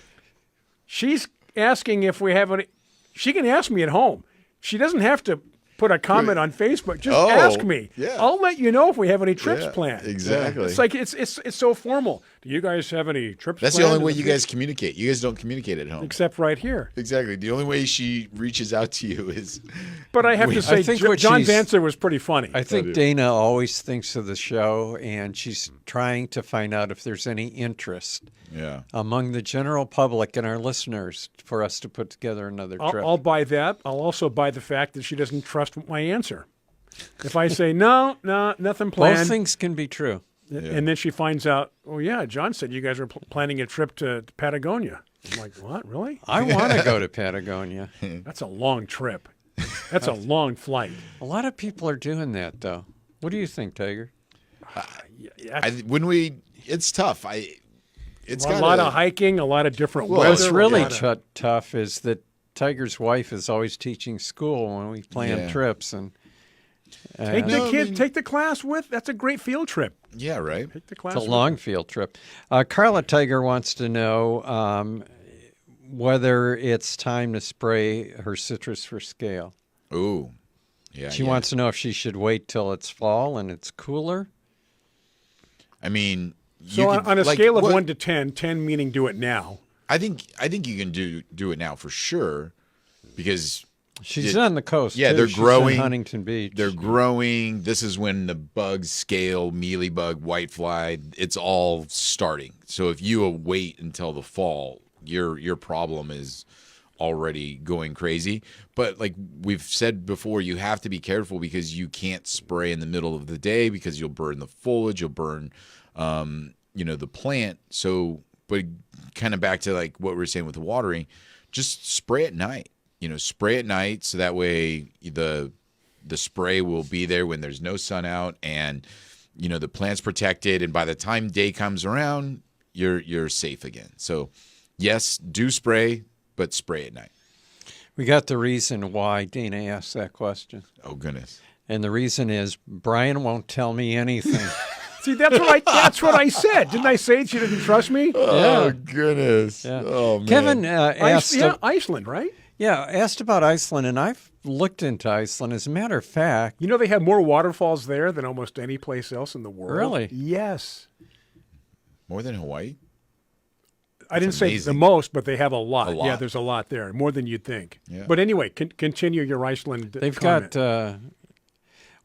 Speaker 1: She's asking if we have any. She can ask me at home. She doesn't have to put a comment on Facebook. Just
Speaker 3: Oh,
Speaker 1: ask me.
Speaker 3: yeah.
Speaker 1: I'll let you know if we have any trips
Speaker 3: Yeah,
Speaker 1: planned.
Speaker 3: exactly.
Speaker 1: It's like it's so formal. Do you guys have any trips?
Speaker 3: That's the
Speaker 1: planned
Speaker 3: only
Speaker 1: in
Speaker 3: way
Speaker 1: the
Speaker 3: you
Speaker 1: future?
Speaker 3: guys communicate. You guys don't communicate at home.
Speaker 1: Except right here.
Speaker 3: Exactly. The only way she reaches out to you is
Speaker 1: But I have to say,
Speaker 2: think what
Speaker 1: John's
Speaker 2: she's-
Speaker 1: answer was pretty funny.
Speaker 2: I think Dana always thinks of the show, and she's trying to find out if there's any interest
Speaker 3: yeah.
Speaker 2: among the general public and our listeners for us to put together another trip.
Speaker 1: I'll buy that. I'll also buy the fact that she doesn't trust my answer. If I say no, nothing planned,
Speaker 2: Both things can be true.
Speaker 1: and then she finds out, oh yeah, John said you guys are planning a trip to Patagonia. I'm like, what? Really?
Speaker 2: I want to go to Patagonia.
Speaker 1: That's a long trip. That's a long flight.
Speaker 2: A lot of people are doing that, though. What do you think, Tiger?
Speaker 3: It's tough. It's
Speaker 1: A
Speaker 3: got
Speaker 1: lot of hiking, a lot of different
Speaker 3: Well,
Speaker 1: weather.
Speaker 2: What's really
Speaker 1: a lot of-
Speaker 2: tough is that Tiger's wife is always teaching school when we plan
Speaker 3: Yeah.
Speaker 2: trips, and
Speaker 1: Take
Speaker 3: No,
Speaker 1: the
Speaker 3: I
Speaker 1: kids,
Speaker 3: mean-
Speaker 1: take the class with. That's a great field trip.
Speaker 3: Yeah, right.
Speaker 1: Take the class.
Speaker 2: it's a
Speaker 1: with.
Speaker 2: long field trip. Carla Tiger wants to know whether it's time to spray her citrus for scale.
Speaker 3: Ooh. Yeah.
Speaker 2: She
Speaker 3: yeah.
Speaker 2: wants to know if she should wait till it's fall and it's cooler.
Speaker 3: I mean,
Speaker 1: So
Speaker 3: you
Speaker 1: on,
Speaker 3: could-
Speaker 1: on a
Speaker 3: like,
Speaker 1: scale of
Speaker 3: what-
Speaker 1: 1 to 10, 10 meaning do it now.
Speaker 3: I think you can do it now for sure because
Speaker 2: She's
Speaker 3: Yeah.
Speaker 2: on the coast.
Speaker 3: Yeah,
Speaker 2: too.
Speaker 3: they're
Speaker 2: She's in
Speaker 3: growing.
Speaker 2: Huntington Beach.
Speaker 3: they're growing. This is when the bugs, scale, mealybug, whitefly, it's all starting. So if you wait until the fall, your problem is already going crazy. But like we've said before, you have to be careful because you can't spray in the middle of the day because you'll burn the foliage, you'll burn the plant. So but kind of back to like what we were saying with the watering, just spray at night. Spray at night so that way the spray will be there when there's no sun out, and the plant's protected. And by the time day comes around, you're safe again. So, yes, do spray, but spray at night.
Speaker 2: We got the reason why Dana asked that question.
Speaker 3: Oh goodness!
Speaker 2: And the reason is Brian won't tell me anything.
Speaker 1: See, that's what I said. Didn't I say she didn't trust me?
Speaker 3: Oh goodness!
Speaker 2: Yeah.
Speaker 3: Oh man!
Speaker 2: Kevin asked.
Speaker 1: Iceland, right?
Speaker 2: Asked about Iceland, and I've looked into Iceland. As a matter of fact,
Speaker 1: You know they have more waterfalls there than almost any place else in the world.
Speaker 2: Really?
Speaker 1: Yes.
Speaker 3: More than Hawaii?
Speaker 1: I didn't say
Speaker 3: amazing.
Speaker 1: the most, but they have a lot.
Speaker 3: A lot.
Speaker 1: Yeah, there's a lot there, more than you'd think.
Speaker 3: Yeah.
Speaker 1: But anyway, continue your Iceland
Speaker 2: they've
Speaker 1: comment.
Speaker 2: got.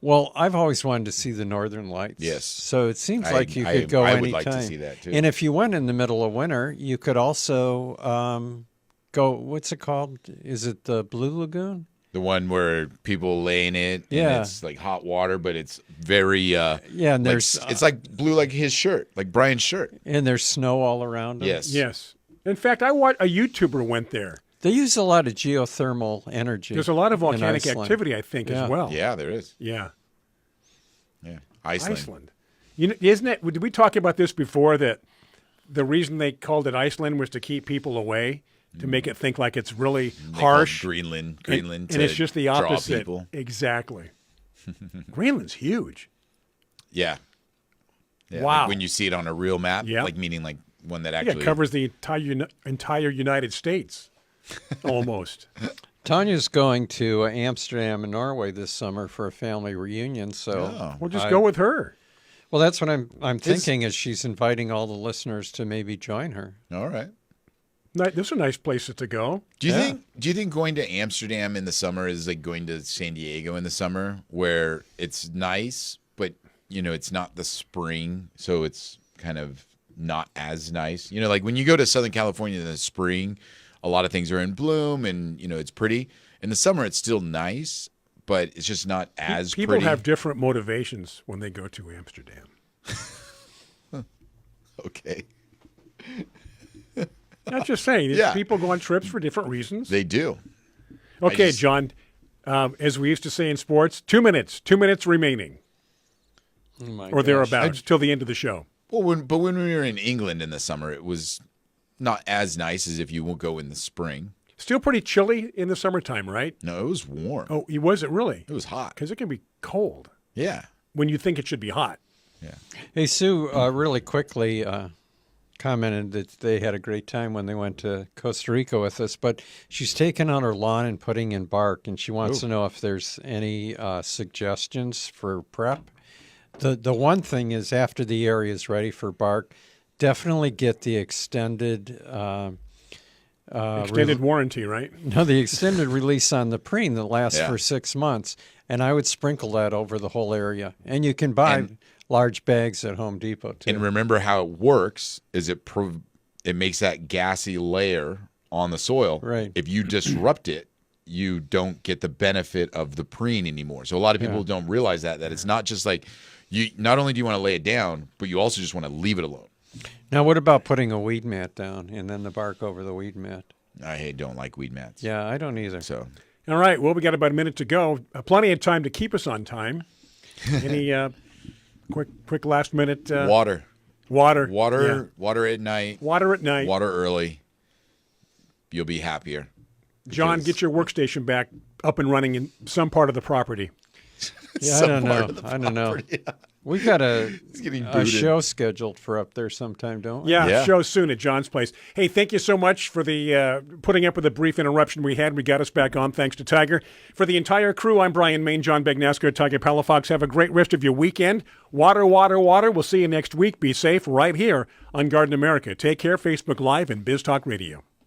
Speaker 2: Well, I've always wanted to see the Northern Lights.
Speaker 3: Yes.
Speaker 2: So it seems like you could go
Speaker 3: I
Speaker 2: anytime.
Speaker 3: would like to see that too.
Speaker 2: And if you went in the middle of winter, you could also go. What's it called? Is it the Blue Lagoon?
Speaker 3: The one where people lay in it, and
Speaker 2: Yeah.
Speaker 3: it's like hot water, but it's very
Speaker 2: Yeah, and
Speaker 3: like,
Speaker 2: there's
Speaker 3: it's like blue, like his shirt, like Brian's shirt.
Speaker 2: and there's snow all around them.
Speaker 3: Yes.
Speaker 1: Yes. In fact, I watched a YouTuber went there.
Speaker 2: They use a lot of geothermal energy.
Speaker 1: There's a lot of
Speaker 2: in
Speaker 1: volcanic
Speaker 2: Iceland.
Speaker 1: activity, I think,
Speaker 2: Yeah.
Speaker 1: as well.
Speaker 3: Yeah, there is.
Speaker 1: Yeah.
Speaker 3: Yeah, Iceland.
Speaker 1: Iceland. Isn't it? Did we talk about this before? That the reason they called it Iceland was to keep people away, to make it think like it's really
Speaker 3: They call it
Speaker 1: harsh.
Speaker 3: Greenland,
Speaker 1: And
Speaker 3: to
Speaker 1: it's just the
Speaker 3: draw
Speaker 1: opposite.
Speaker 3: people.
Speaker 1: Exactly. Greenland's huge.
Speaker 3: Yeah. Yeah,
Speaker 1: Wow.
Speaker 3: like when you see it on a real map,
Speaker 1: Yeah.
Speaker 3: like meaning like one that
Speaker 1: Yeah,
Speaker 3: actually
Speaker 1: it covers the entire United States, almost.
Speaker 2: Tanya's going to Amsterdam and Norway this summer for a family reunion. So
Speaker 3: Oh.
Speaker 1: We'll just go with her.
Speaker 2: Well, that's what I'm thinking. Is she's inviting all the listeners to maybe join her.
Speaker 3: All right.
Speaker 1: Those are nice places to go.
Speaker 3: Do you
Speaker 2: Yeah.
Speaker 3: think going to Amsterdam in the summer is like going to San Diego in the summer, where it's nice, but it's not the spring, so it's kind of not as nice. Like when you go to Southern California in the spring, a lot of things are in bloom and it's pretty. In the summer, it's still nice, but it's just not as
Speaker 1: People
Speaker 3: pretty.
Speaker 1: have different motivations when they go to Amsterdam.
Speaker 3: Okay,
Speaker 1: Not just saying.
Speaker 3: Yeah.
Speaker 1: People go on trips for different reasons.
Speaker 3: they do.
Speaker 1: Okay,
Speaker 3: just-
Speaker 1: John. As we used to say in sports, 2 minutes. 2 minutes remaining,
Speaker 2: Oh my
Speaker 1: or
Speaker 2: gosh.
Speaker 1: thereabouts, till the end of the show.
Speaker 3: Well, when we were in England in the summer, it was not as nice as if you will go in the spring.
Speaker 1: Still pretty chilly in the summertime, right?
Speaker 3: No, it was warm.
Speaker 1: Oh, was it really?
Speaker 3: It was hot.
Speaker 1: Because it can be cold
Speaker 3: Yeah.
Speaker 1: when you think it should be hot.
Speaker 3: Yeah.
Speaker 2: Hey, Sue, really quickly commented that they had a great time when they went to Costa Rica with us, but she's taken out her lawn and putting in bark, and she wants to know if there's any suggestions for prep. The one thing is, after the area is ready for bark, definitely get the extended
Speaker 1: Extended warranty, right?
Speaker 2: the extended release on the preen that lasts
Speaker 3: Yeah.
Speaker 2: for 6 months, and I would sprinkle that over the whole area. And you can buy
Speaker 3: And-
Speaker 2: large bags at Home Depot too.
Speaker 3: And remember how it works is it makes that gassy layer on the soil.
Speaker 2: Right.
Speaker 3: If you disrupt it, you don't get the benefit of the preen anymore. So a lot of people don't realize that it's not just like you not only do you want to lay it down, but you also just want to leave it alone.
Speaker 2: Now, what about putting a weed mat down and then the bark over the weed mat?
Speaker 3: I don't like weed mats.
Speaker 2: Yeah, I don't either.
Speaker 3: So
Speaker 1: All right. Well, we got about a minute to go. Plenty of time to keep us on time. Any quick last minute
Speaker 3: water.
Speaker 1: water?
Speaker 3: Water at night,
Speaker 1: Yeah. Water at night.
Speaker 3: water early. You'll be happier.
Speaker 1: John,
Speaker 3: because-
Speaker 1: get your workstation back up and running in some part of the property.
Speaker 2: Yeah, I
Speaker 3: Some
Speaker 2: don't
Speaker 3: part
Speaker 2: know.
Speaker 3: of the
Speaker 2: I don't know.
Speaker 3: property.
Speaker 2: We've got a
Speaker 3: getting
Speaker 2: a
Speaker 3: booted.
Speaker 2: show scheduled for up there sometime, don't we?
Speaker 1: Yeah,
Speaker 3: Yeah.
Speaker 1: show soon at John's place. Hey, thank you so much for the putting up with the brief interruption we had. We got us back on thanks to Tiger. For the entire crew, I'm Brian Main, John Begnasco, Tiger Palafox. Have a great rest of your weekend. Water, water, water. We'll see you next week. Be safe right here on Garden America. Take care. Facebook Live and Biz Talk Radio.